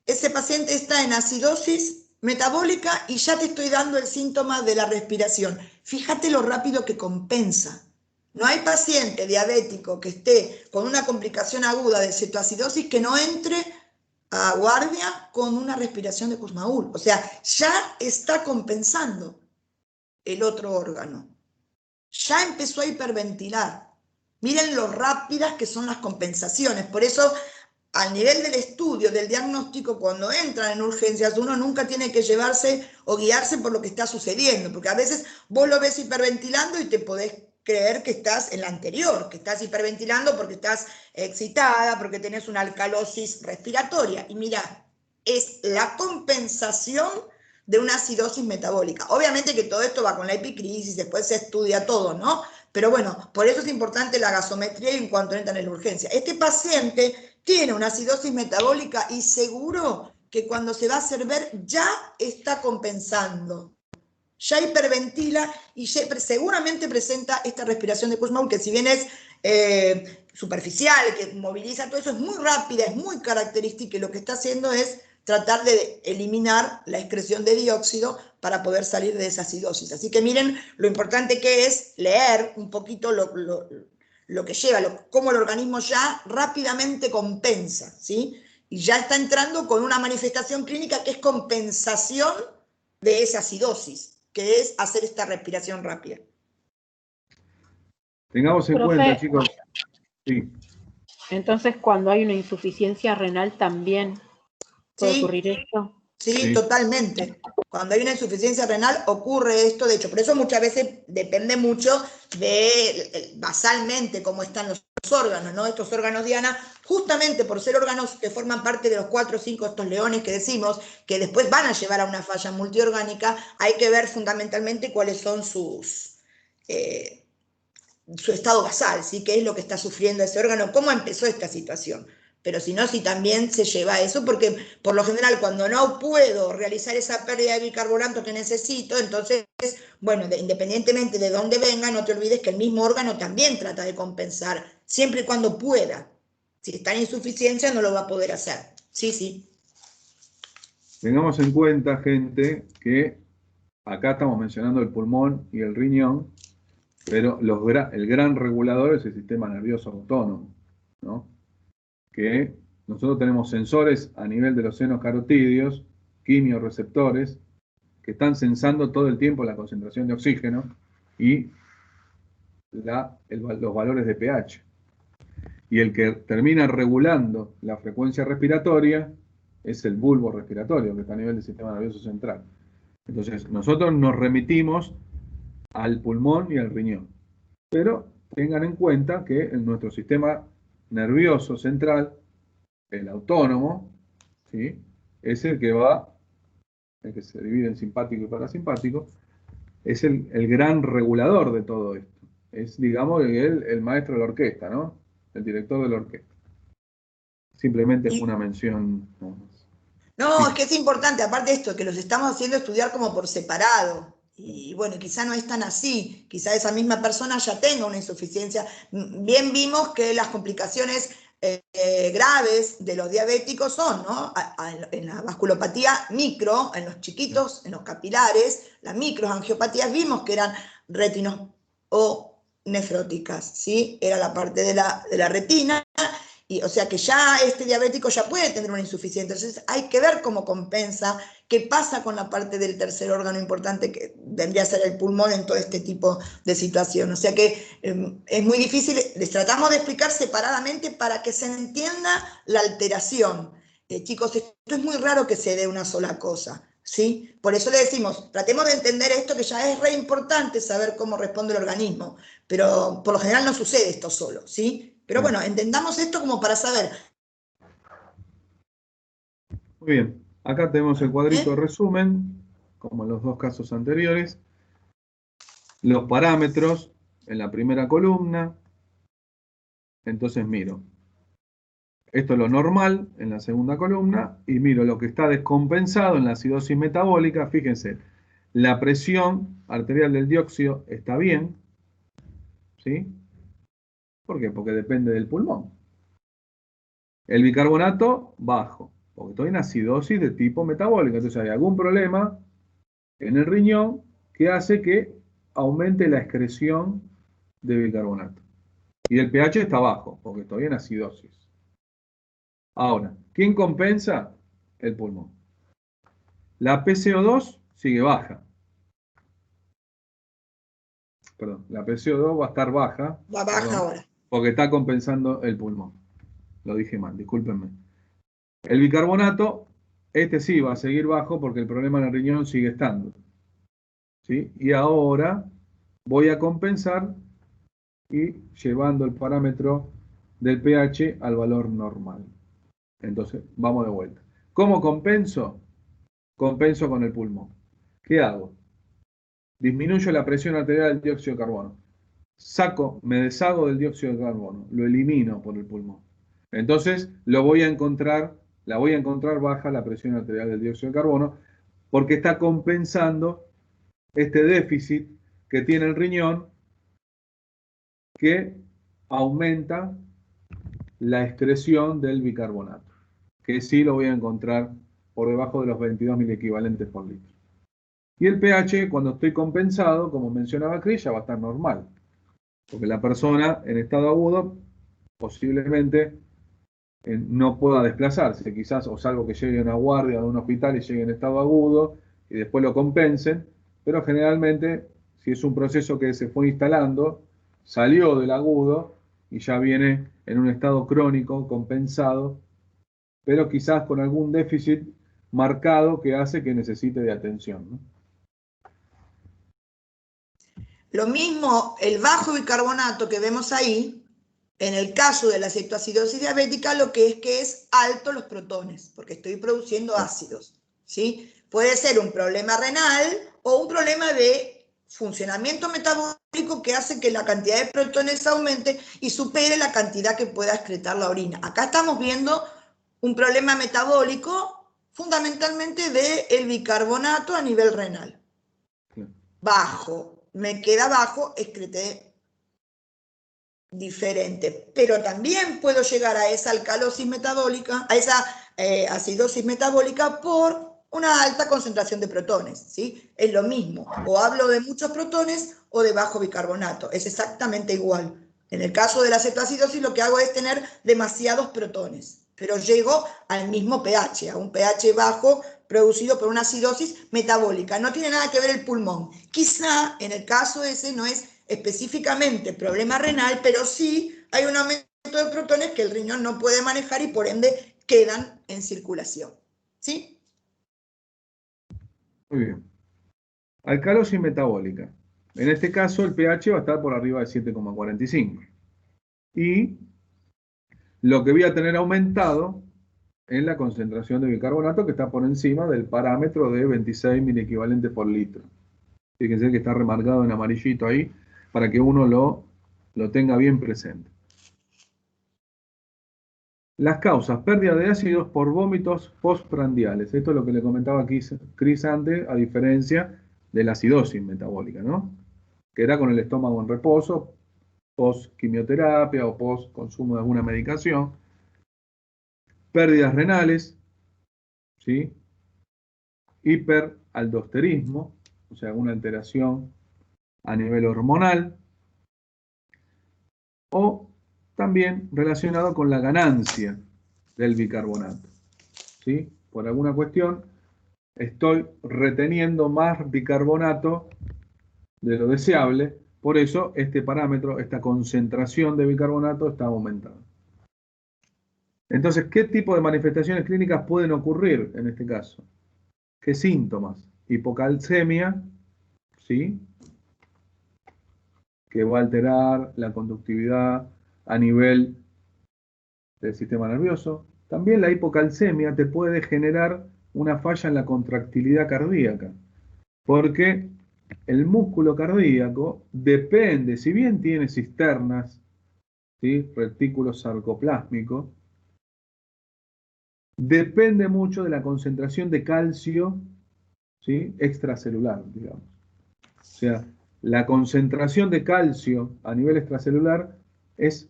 Ese paciente está en acidosis metabólica y ya te estoy dando el síntoma de la respiración. Fíjate lo rápido que compensa. No hay paciente diabético que esté con una complicación aguda de cetoacidosis que no entre a guardia con una respiración de Kussmaul. O sea, ya está compensando el otro órgano. Ya empezó a hiperventilar. Miren lo rápidas que son las compensaciones. Por eso, al nivel del estudio, del diagnóstico, cuando entran en urgencias, uno nunca tiene que llevarse o guiarse por lo que está sucediendo, porque a veces vos lo ves hiperventilando y te podés creer que estás en la anterior, que estás hiperventilando porque estás excitada, porque tenés una alcalosis respiratoria. Y mirá, es la compensación de una acidosis metabólica. Obviamente que todo esto va con la epicrisis, después se estudia todo, ¿no? Pero bueno, por eso es importante la gasometría y en cuanto entran en la urgencia. Este paciente tiene una acidosis metabólica y seguro que cuando se va a hacer ver ya está compensando. Ya hiperventila y seguramente presenta esta respiración de Kussmaul, que si bien es superficial, que moviliza todo eso, es muy rápida, es muy característica y lo que está haciendo es tratar de eliminar la excreción de dióxido para poder salir de esa acidosis. Así que miren lo importante que es leer un poquito lo que lleva, cómo el organismo ya rápidamente compensa, ¿sí? Y ya está entrando con una manifestación clínica que es compensación de esa acidosis, que es hacer esta respiración rápida. Tengamos en Profe, cuenta, chicos. Sí. Entonces, cuando hay una insuficiencia renal también puede Sí, ocurrir esto. sí, totalmente. Cuando hay una insuficiencia renal ocurre esto, de hecho, por eso muchas veces depende mucho de basalmente cómo están los órganos, ¿no? Estos órganos, Diana, justamente por ser órganos que forman parte de los 4 o 5 estos leones que decimos, que después van a llevar a una falla multiorgánica, hay que ver fundamentalmente cuáles son su estado basal, ¿sí? ¿Qué es lo que está sufriendo ese órgano? ¿Cómo empezó esta situación? Pero si no, si también se lleva a eso, porque por lo general cuando no puedo realizar esa pérdida de bicarbonato que necesito, entonces, bueno, independientemente de dónde venga, no te olvides que el mismo órgano también trata de compensar, siempre y cuando pueda. Si está en insuficiencia, no lo va a poder hacer. Sí, sí. Tengamos en cuenta, gente, que acá estamos mencionando el pulmón y el riñón, pero el gran regulador es el sistema nervioso autónomo, ¿no? Que nosotros tenemos sensores a nivel de los senos carotídeos, quimiorreceptores, que están sensando todo el tiempo la concentración de oxígeno y los valores de pH. Y el que termina regulando la frecuencia respiratoria es el bulbo respiratorio, que está a nivel del sistema nervioso central. Entonces, nosotros nos remitimos al pulmón y al riñón. Pero tengan en cuenta que en nuestro sistema nervioso central, el autónomo, ¿sí? Es el que se divide en simpático y parasimpático, es el gran regulador de todo esto. Es, digamos, el maestro de la orquesta, ¿no? El director de la orquesta. Simplemente es una mención. No, Sí. es que es importante, aparte de esto, que los estamos haciendo estudiar como por separado. Y bueno, quizá no es tan así, quizá esa misma persona ya tenga una insuficiencia. Bien vimos que las complicaciones graves de los diabéticos son, ¿no? En la vasculopatía micro, en los chiquitos, en los capilares, las microangiopatías vimos que eran retinos o nefróticas, ¿sí? Era la parte de la retina. Y, o sea que ya este diabético ya puede tener una insuficiencia. Entonces hay que ver cómo compensa, qué pasa con la parte del tercer órgano importante que vendría a ser el pulmón en todo este tipo de situación. O sea que es muy difícil, les tratamos de explicar separadamente para que se entienda la alteración. Chicos, esto es muy raro que se dé una sola cosa, ¿sí? Por eso le decimos, tratemos de entender esto que ya es re importante saber cómo responde el organismo, pero por lo general no sucede esto solo, ¿sí? Pero bueno, entendamos esto como para saber. Muy bien, acá tenemos el cuadrito de resumen, como en los dos casos anteriores. Los parámetros en la primera columna. Entonces miro. Esto es lo normal en la segunda columna y miro lo que está descompensado en la acidosis metabólica. Fíjense, la presión arterial del dióxido está bien, ¿sí? ¿Por qué? Porque depende del pulmón. El bicarbonato, bajo, porque estoy en acidosis de tipo metabólica. Entonces hay algún problema en el riñón que hace que aumente la excreción de bicarbonato. Y el pH está bajo, porque estoy en acidosis. Ahora, ¿quién compensa? El pulmón. La PCO2 sigue baja. Perdón, la PCO2 va a estar baja. Va baja ahora. Porque está compensando el pulmón. Lo dije mal, discúlpenme. El bicarbonato, este sí va a seguir bajo porque el problema en el riñón sigue estando. ¿Sí? Y ahora voy a compensar y llevando el parámetro del pH al valor normal. Entonces, vamos de vuelta. ¿Cómo compenso? Compenso con el pulmón. ¿Qué hago? Disminuyo la presión arterial del dióxido de carbono. Me deshago del dióxido de carbono, lo elimino por el pulmón. Entonces la voy a encontrar baja la presión arterial del dióxido de carbono, porque está compensando este déficit que tiene el riñón, que aumenta la excreción del bicarbonato, que sí lo voy a encontrar por debajo de los 22 miliequivalentes por litro. Y el pH, cuando estoy compensado, como mencionaba Cris, ya va a estar normal. Porque la persona en estado agudo posiblemente no pueda desplazarse, quizás, o salvo que llegue a una guardia de un hospital y llegue en estado agudo y después lo compensen, pero generalmente, si es un proceso que se fue instalando, salió del agudo y ya viene en un estado crónico, compensado, pero quizás con algún déficit marcado que hace que necesite de atención, ¿no? Lo mismo, el bajo bicarbonato que vemos ahí, en el caso de la cetoacidosis diabética, lo que es alto los protones, porque estoy produciendo ácidos, ¿sí? Puede ser un problema renal o un problema de funcionamiento metabólico que hace que la cantidad de protones aumente y supere la cantidad que pueda excretar la orina. Acá estamos viendo un problema metabólico fundamentalmente del bicarbonato a nivel renal. Bajo. Me queda bajo, excreté diferente. Pero también puedo llegar a esa alcalosis metabólica, a esa acidosis metabólica por una alta concentración de protones, ¿sí? Es lo mismo. O hablo de muchos protones o de bajo bicarbonato. Es exactamente igual. En el caso de la cetoacidosis lo que hago es tener demasiados protones, pero llego al mismo pH, a un pH bajo producido por una acidosis metabólica. No tiene nada que ver el pulmón. Quizá en el caso ese no es específicamente problema renal, pero sí hay un aumento de protones que el riñón no puede manejar y por ende quedan en circulación. ¿Sí? Muy bien. Alcalosis metabólica. En este caso el pH va a estar por arriba de 7,45. Y lo que voy a tener aumentado es la concentración de bicarbonato, que está por encima del parámetro de 26 miliequivalentes por litro. Fíjense que está remarcado en amarillito ahí para que uno lo tenga bien presente. Las causas: pérdida de ácidos por vómitos postprandiales. Esto es lo que le comentaba Cris antes, a diferencia de la acidosis metabólica, ¿no? Que era con el estómago en reposo, post quimioterapia o post consumo de alguna medicación. Pérdidas renales, ¿sí? Hiperaldosterismo, o sea, una alteración a nivel hormonal, o también relacionado con la ganancia del bicarbonato, ¿sí? Por alguna cuestión estoy reteniendo más bicarbonato de lo deseable, por eso este parámetro, esta concentración de bicarbonato está aumentando. Entonces, ¿qué tipo de manifestaciones clínicas pueden ocurrir en este caso? ¿Qué síntomas? Hipocalcemia, ¿sí? Que va a alterar la conductividad a nivel del sistema nervioso. También la hipocalcemia te puede generar una falla en la contractilidad cardíaca, porque el músculo cardíaco depende, si bien tiene cisternas, ¿sí? Retículo sarcoplásmico, depende mucho de la concentración de calcio, ¿sí? Extracelular, digamos. O sea, la concentración de calcio a nivel extracelular es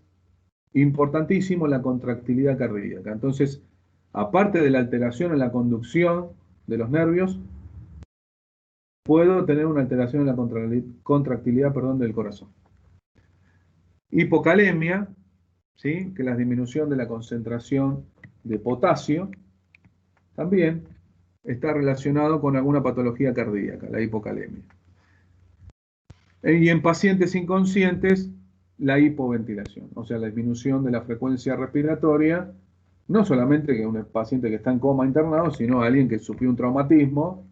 importantísimo en la contractilidad cardíaca. Entonces, aparte de la alteración en la conducción de los nervios, puedo tener una alteración en la contractilidad, del corazón. Hipocalemia, ¿sí? Que es la disminución de la concentración de potasio, también está relacionado con alguna patología cardíaca, la hipocalemia. Y en pacientes inconscientes, la hipoventilación, o sea, la disminución de la frecuencia respiratoria, no solamente que un paciente que está en coma internado, sino alguien que sufrió un traumatismo,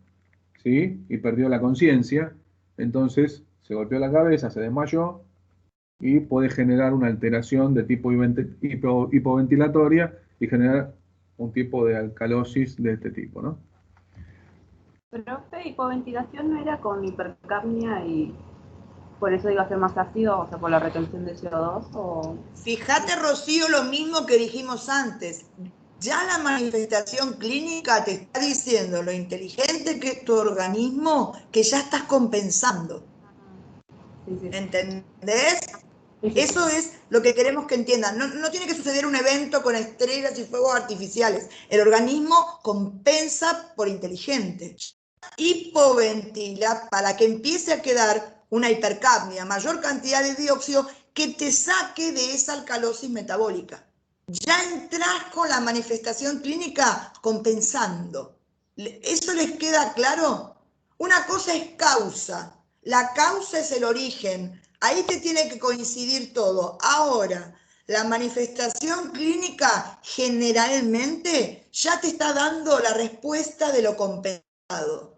¿sí? Y perdió la conciencia, entonces se golpeó la cabeza, se desmayó y puede generar una alteración de tipo hipoventilatoria y generar un tipo de alcalosis de este tipo, ¿no? Profe, hipoventilación no era con hipercapnia y por eso iba a ser más ácido, o sea, por la retención de CO2 o... Fíjate, Rocío, lo mismo que dijimos antes. Ya la manifestación clínica te está diciendo lo inteligente que es tu organismo, que ya estás compensando. Sí, sí. ¿Entendés? Sí, sí, Eso sí. es lo que queremos que entiendan. No tiene que suceder un evento con estrellas y fuegos artificiales. El organismo compensa por inteligente. Hipoventila para que empiece a quedar una hipercapnia, mayor cantidad de dióxido que te saque de esa alcalosis metabólica. Ya entras con la manifestación clínica compensando. ¿Eso les queda claro? Una cosa es causa, la causa es el origen. Ahí te tiene que coincidir todo. Ahora, la manifestación clínica generalmente ya te está dando la respuesta de lo compensado.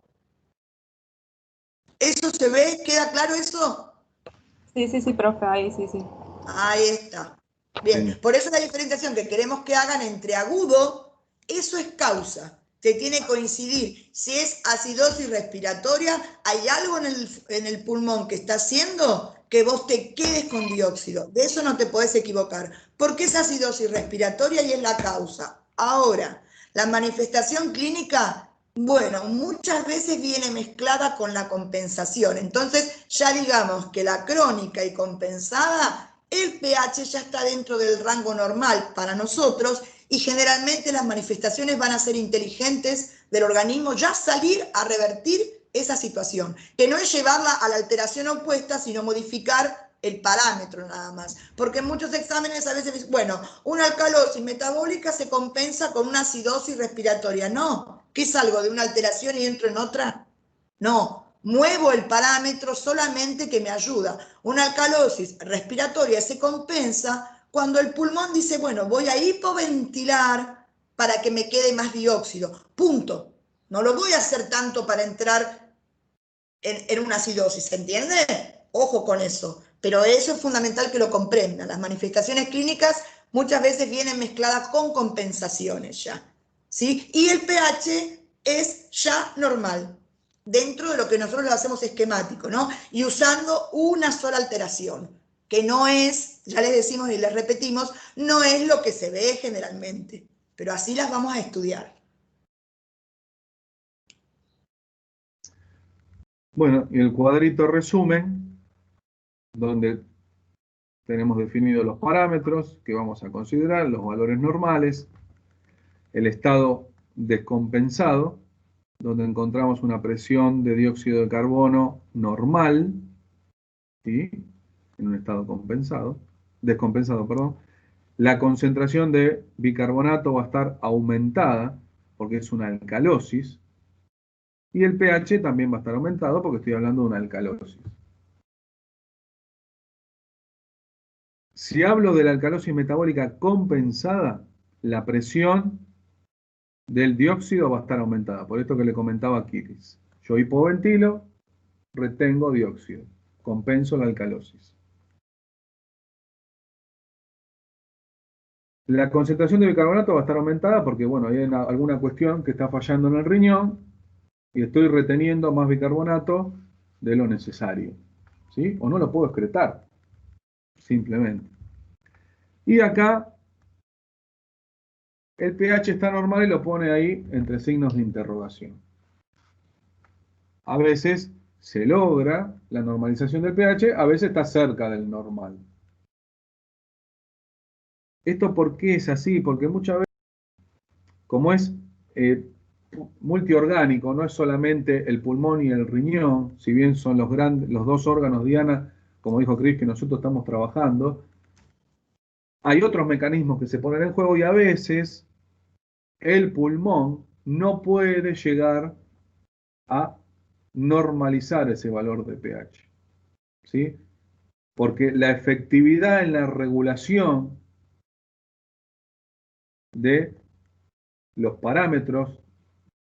¿Eso se ve? ¿Queda claro eso? Sí, sí, sí, profe, ahí sí, sí. Ahí está. Bien, Sí. por eso la diferenciación que queremos que hagan entre agudo, eso es causa. Te tiene que coincidir. Si es acidosis respiratoria, hay algo en el pulmón que está haciendo que vos te quedes con dióxido. De eso no te podés equivocar. Porque es acidosis respiratoria y es la causa. Ahora, la manifestación clínica, bueno, muchas veces viene mezclada con la compensación. Entonces, ya digamos que la crónica y compensada, el pH ya está dentro del rango normal para nosotros y generalmente las manifestaciones van a ser inteligentes del organismo, ya salir a revertir esa situación, que no es llevarla a la alteración opuesta, sino modificar el parámetro nada más. Porque en muchos exámenes a veces dicen, bueno, una alcalosis metabólica se compensa con una acidosis respiratoria. No, ¿qué salgo de una alteración y entro en otra? No, muevo el parámetro solamente que me ayuda. Una alcalosis respiratoria se compensa cuando el pulmón dice, bueno, voy a hipoventilar para que me quede más dióxido. Punto. No lo voy a hacer tanto para entrar en una acidosis, ¿se entiende? Ojo con eso. Pero eso es fundamental que lo comprendan. Las manifestaciones clínicas muchas veces vienen mezcladas con compensaciones ya. ¿Sí? Y el pH es ya normal, dentro de lo que nosotros lo hacemos esquemático, ¿no? Y usando una sola alteración, que no es, ya les decimos y les repetimos, no es lo que se ve generalmente, pero así las vamos a estudiar. Bueno, y el cuadrito resumen, donde tenemos definidos los parámetros que vamos a considerar, los valores normales, el estado descompensado, donde encontramos una presión de dióxido de carbono normal, ¿sí? En un estado descompensado, perdón. La concentración de bicarbonato va a estar aumentada porque es una alcalosis. Y el pH también va a estar aumentado porque estoy hablando de una alcalosis. Si hablo de la alcalosis metabólica compensada, la presión del dióxido va a estar aumentada. Por esto que le comentaba a Kiris. Yo hipoventilo, retengo dióxido. Compenso la alcalosis. La concentración de bicarbonato va a estar aumentada porque, bueno, hay alguna cuestión que está fallando en el riñón y estoy reteniendo más bicarbonato de lo necesario. ¿Sí? O no lo puedo excretar, simplemente. Y acá el pH está normal y lo pone ahí entre signos de interrogación. A veces se logra la normalización del pH, a veces está cerca del normal. ¿Esto por qué es así? Porque muchas veces, como es multiorgánico, no es solamente el pulmón y el riñón, si bien son los dos órganos, Diana, como dijo Chris, que nosotros estamos trabajando, hay otros mecanismos que se ponen en juego y a veces el pulmón no puede llegar a normalizar ese valor de pH, ¿sí? Porque la efectividad en la regulación de los parámetros,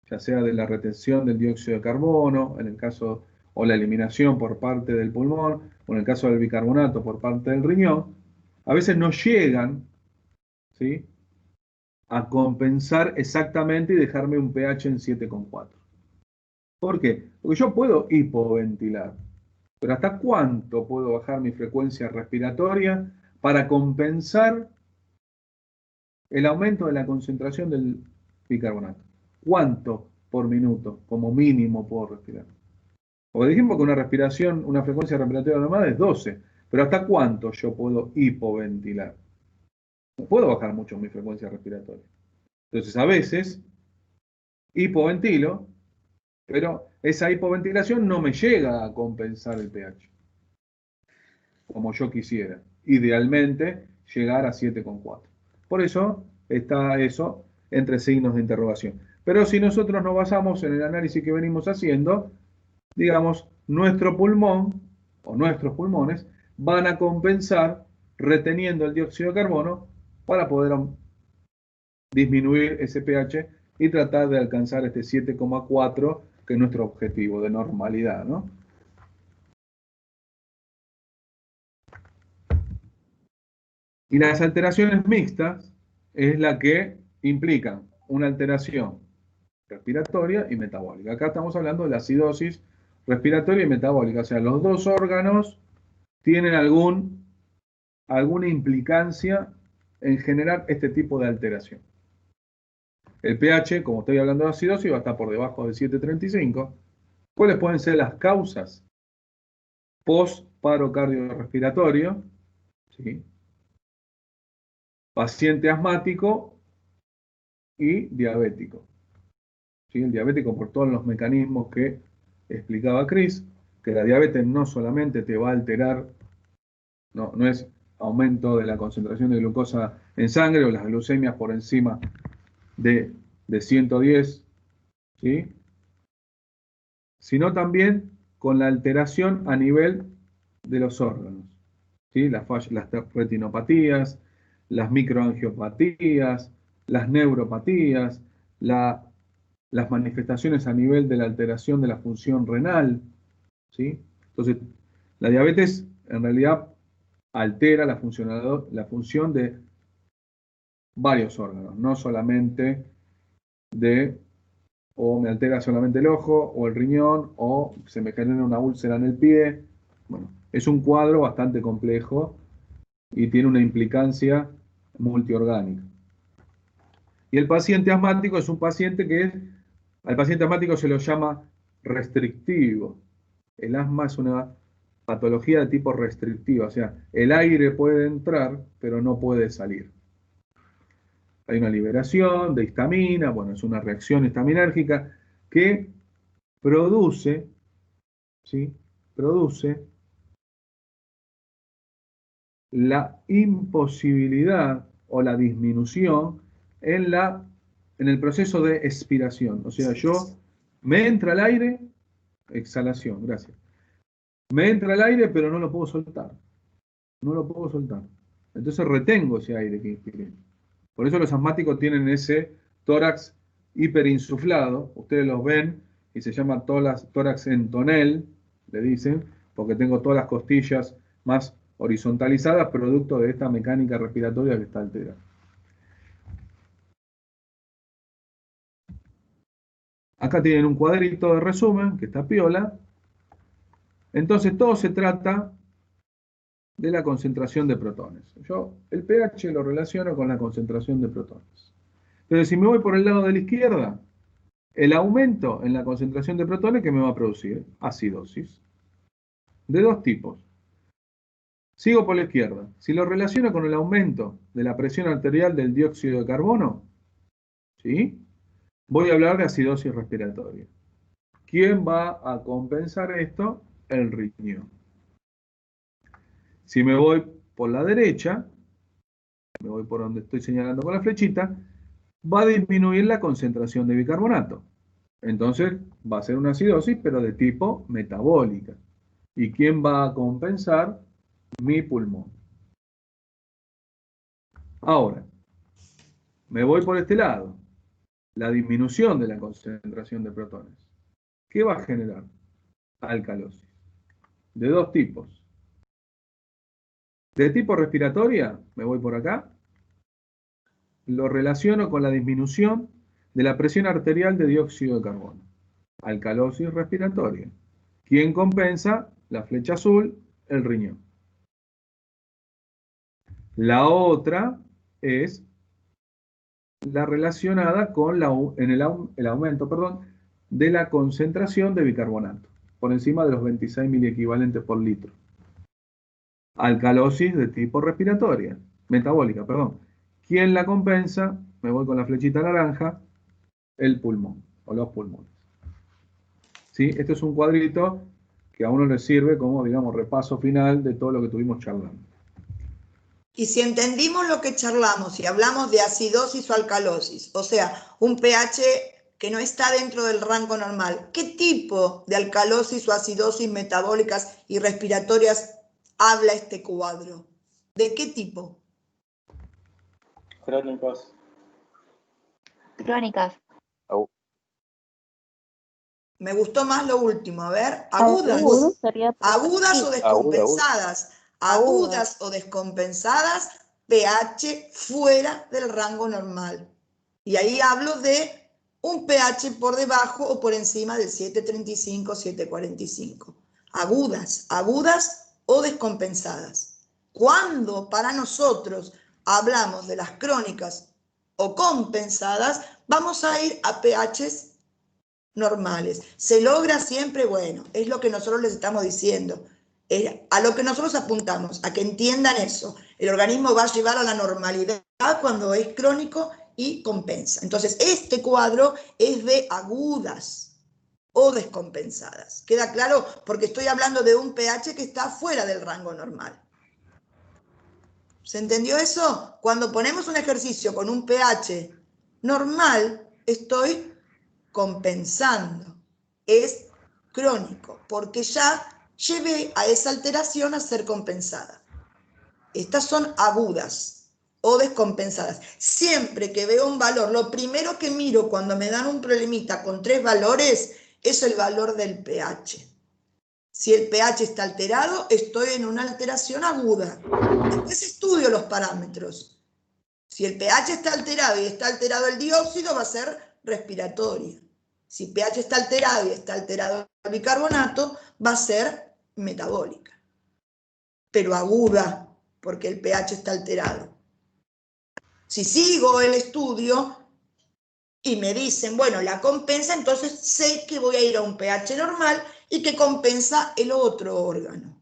ya sea de la retención del dióxido de carbono, en el caso, o la eliminación por parte del pulmón, o en el caso del bicarbonato por parte del riñón, a veces no llegan, ¿sí?, a compensar exactamente y dejarme un pH en 7,4. ¿Por qué? Porque yo puedo hipoventilar, pero ¿hasta cuánto puedo bajar mi frecuencia respiratoria para compensar el aumento de la concentración del bicarbonato? ¿Cuánto por minuto, como mínimo, puedo respirar? Porque dijimos que una respiración, una frecuencia respiratoria normal es 12, pero ¿hasta cuánto yo puedo hipoventilar? No puedo bajar mucho mi frecuencia respiratoria. Entonces, a veces, hipoventilo, pero esa hipoventilación no me llega a compensar el pH, como yo quisiera. Idealmente, llegar a 7,4. Por eso está eso entre signos de interrogación. Pero si nosotros nos basamos en el análisis que venimos haciendo, digamos, nuestro pulmón o nuestros pulmones van a compensar reteniendo el dióxido de carbono para poder disminuir ese pH y tratar de alcanzar este 7,4 que es nuestro objetivo de normalidad, ¿no? Y las alteraciones mixtas es la que implican una alteración respiratoria y metabólica. Acá estamos hablando de la acidosis respiratoria y metabólica, o sea, los dos órganos tienen alguna implicancia en generar este tipo de alteración. El pH, como estoy hablando de acidosis, va a estar por debajo de 7,35. ¿Cuáles pueden ser las causas? Post-paro cardiorrespiratorio, ¿sí? Paciente asmático y diabético. ¿Sí? El diabético por todos los mecanismos que explicaba Chris, que la diabetes no solamente te va a alterar, no es aumento de la concentración de glucosa en sangre o las glucemias por encima de 110, ¿sí? Sino también con la alteración a nivel de los órganos, ¿sí? Las retinopatías, las microangiopatías, las neuropatías, las manifestaciones a nivel de la alteración de la función renal, ¿sí? Entonces, la diabetes en realidad altera la función de varios órganos, no solamente o me altera solamente el ojo, o el riñón, o se me genera una úlcera en el pie. Bueno, es un cuadro bastante complejo y tiene una implicancia multiorgánica. Y el paciente asmático es un paciente al paciente asmático se lo llama restrictivo. El asma es una patología de tipo restrictiva, o sea, el aire puede entrar, pero no puede salir. Hay una liberación de histamina, bueno, es una reacción histaminérgica que produce, ¿sí? Produce la imposibilidad o la disminución en el proceso de expiración. O sea, me entra el aire, exhalación, gracias. Me entra el aire, pero no lo puedo soltar. No lo puedo soltar. Entonces retengo ese aire que inspiré. Por eso los asmáticos tienen ese tórax hiperinsuflado. Ustedes los ven y se llama tórax en tonel, le dicen, porque tengo todas las costillas más horizontalizadas, producto de esta mecánica respiratoria que está alterada. Acá tienen un cuadrito de resumen, que está piola. Entonces todo se trata de la concentración de protones. Yo el pH lo relaciono con la concentración de protones. Entonces si me voy por el lado de la izquierda, el aumento en la concentración de protones que me va a producir acidosis. De dos tipos. Sigo por la izquierda. Si lo relaciono con el aumento de la presión arterial del dióxido de carbono, ¿sí? Voy a hablar de acidosis respiratoria. ¿Quién va a compensar esto? El riñón. Si me voy por la derecha, me voy por donde estoy señalando con la flechita, va a disminuir la concentración de bicarbonato. Entonces va a ser una acidosis, pero de tipo metabólica. ¿Y quién va a compensar? Mi pulmón. Ahora, me voy por este lado. La disminución de la concentración de protones. ¿Qué va a generar? Alcalosis. De dos tipos. De tipo respiratoria, me voy por acá, lo relaciono con la disminución de la presión arterial de dióxido de carbono. Alcalosis respiratoria. ¿Quién compensa? La flecha azul, el riñón. La otra es la relacionada con el aumento, perdón, de la concentración de bicarbonato, por encima de los 26 miliequivalentes por litro. Alcalosis de tipo respiratoria, metabólica, perdón. ¿Quién la compensa? Me voy con la flechita naranja, el pulmón, o los pulmones. ¿Sí? Este es un cuadrito que a uno le sirve como, digamos, repaso final de todo lo que tuvimos charlando. Y si entendimos lo que charlamos y hablamos de acidosis o alcalosis, o sea, un pH que no está dentro del rango normal, ¿qué tipo de alcalosis o acidosis metabólicas y respiratorias habla este cuadro? ¿De qué tipo? Crónicos. Crónicas. Me gustó más lo último, a ver, agudas. Agudo sería Agudas o sí, descompensadas. Agudas. Agudas o descompensadas, pH fuera del rango normal. Y ahí hablo de un pH por debajo o por encima del 735, 745. Agudas, agudas o descompensadas. Cuando para nosotros hablamos de las crónicas o compensadas, vamos a ir a pHs normales. Se logra siempre, bueno, es lo que nosotros les estamos diciendo, a lo que nosotros apuntamos, a que entiendan eso. El organismo va a llevar a la normalidad cuando es crónico y compensa. Entonces, este cuadro es de agudas o descompensadas. ¿Queda claro? Porque estoy hablando de un pH que está fuera del rango normal. ¿Se entendió eso? Cuando ponemos un ejercicio con un pH normal, estoy compensando. Es crónico, porque ya llevé a esa alteración a ser compensada. Estas son agudas o descompensadas. Siempre que veo un valor, lo primero que miro cuando me dan un problemita con 3 valores es el valor del pH. Si el pH está alterado, estoy en una alteración aguda. Después estudio los parámetros. Si el pH está alterado y está alterado el dióxido, va a ser respiratoria. Si el pH está alterado y está alterado el bicarbonato, va a ser metabólica. Pero aguda, porque el pH está alterado. Si sigo el estudio y me dicen, bueno, la compensa, entonces sé que voy a ir a un pH normal y que compensa el otro órgano.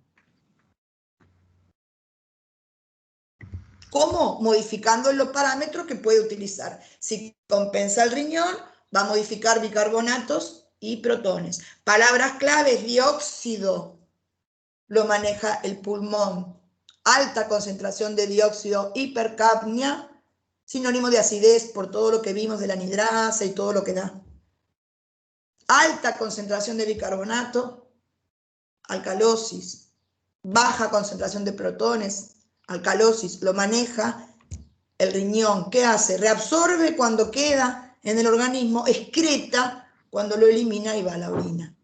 ¿Cómo? Modificando los parámetros que puede utilizar. Si compensa el riñón, va a modificar bicarbonatos y protones. Palabras claves: dióxido, lo maneja el pulmón. Alta concentración de dióxido, hipercapnia, sinónimo de acidez por todo lo que vimos de la anidrasa y todo lo que da. Alta concentración de bicarbonato, alcalosis. Baja concentración de protones, alcalosis, lo maneja el riñón. ¿Qué hace? Reabsorbe cuando queda en el organismo, excreta cuando lo elimina y va a la orina.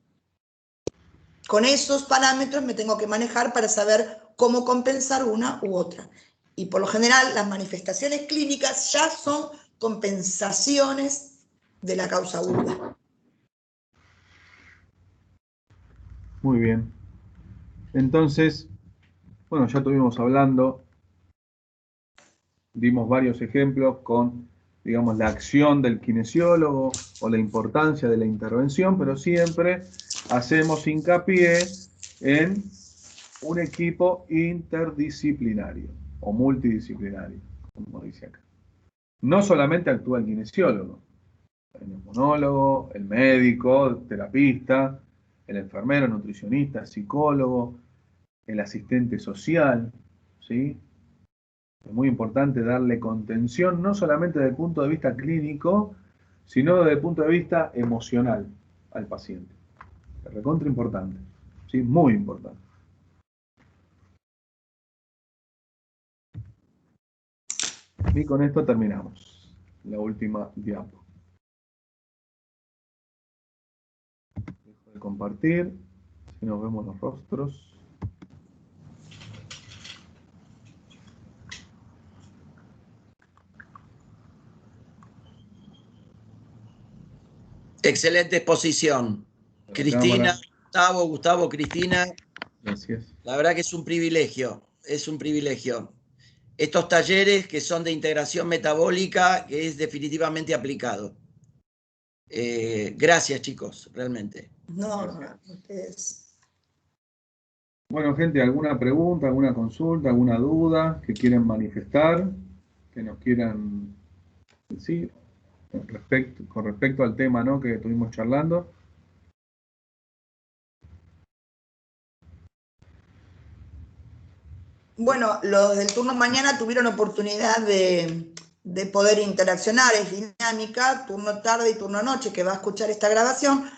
Con esos parámetros me tengo que manejar para saber cómo compensar una u otra. Y por lo general las manifestaciones clínicas ya son compensaciones de la causa aguda. Muy bien. Entonces, bueno, ya estuvimos hablando, dimos varios ejemplos con, digamos, la acción del kinesiólogo o la importancia de la intervención, pero siempre hacemos hincapié en un equipo interdisciplinario o multidisciplinario, como dice acá. No solamente actúa el kinesiólogo, el neumonólogo, el médico, terapista, el enfermero, nutricionista, psicólogo, el asistente social, ¿sí? Es muy importante darle contención, no solamente desde el punto de vista clínico, sino desde el punto de vista emocional al paciente. Es recontra importante, ¿sí? Muy importante. Y con esto terminamos. La última diapo. Dejo de compartir, así nos vemos los rostros. excelente exposición. La Cristina, cámara. Gustavo, Cristina. Gracias. La verdad que es un privilegio, Estos talleres que son de integración metabólica, que es definitivamente aplicado. Gracias, chicos, realmente. No, ustedes. Bueno, gente, ¿alguna pregunta, alguna consulta, alguna duda que quieran manifestar, que nos quieran decir con respecto al tema, ¿no?, que estuvimos charlando? Bueno, los del turno mañana tuvieron oportunidad de poder interaccionar, es dinámica, turno tarde y turno noche, que va a escuchar esta grabación.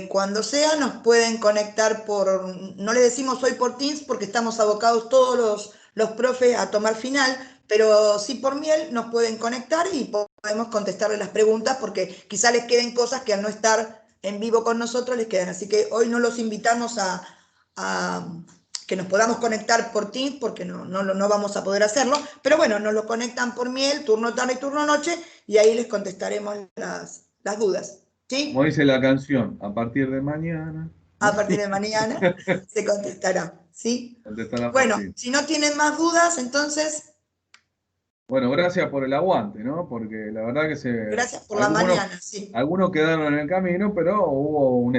Cuando sea, nos pueden conectar no le decimos hoy por Teams porque estamos abocados todos los profes a tomar final, pero sí por Miel nos pueden conectar y podemos contestarles las preguntas porque quizá les queden cosas que al no estar en vivo con nosotros les quedan. Así que hoy no los invitamos a que nos podamos conectar por Teams, porque no vamos a poder hacerlo, pero bueno, nos lo conectan por Miel, turno tarde y turno noche, y ahí les contestaremos las dudas, ¿sí? Como dice la canción, a partir de mañana. A partir de mañana se contestará, ¿sí? Contestará por Bueno, ti. si no tienen más dudas, entonces... Bueno, gracias por el aguante, ¿no? Porque la verdad que Gracias por la mañana, sí. algunos quedaron en el camino, pero hubo un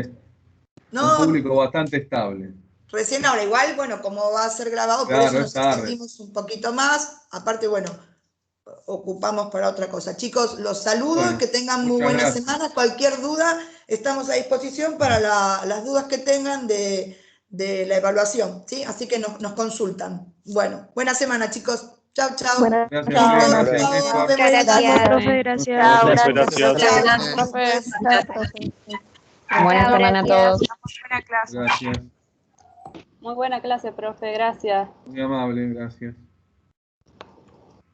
No, público bastante estable. recién ahora, igual, bueno, como va a ser grabado, por Claro, eso es nos tarde. extendimos un poquito más. Aparte, bueno, ocupamos para otra cosa. Chicos, los saludo, Bueno, que tengan muy muchas buena gracias. semana. Cualquier duda, estamos a disposición para las dudas que tengan de la evaluación, ¿sí? Así que nos consultan. Bueno, buena semana, chicos. Chao, chao. Buenas Gracias, Chao. Miel, gracias, Chao, Néstor. nos vemos Muchas la gracias, tarde. profe, gracias. Chao, Gracias, chao, gracias. chao. profe. Chao, profe. Buena semana a todos. Buena clase. Gracias. Muy buena clase, profe, gracias. Muy amable, gracias.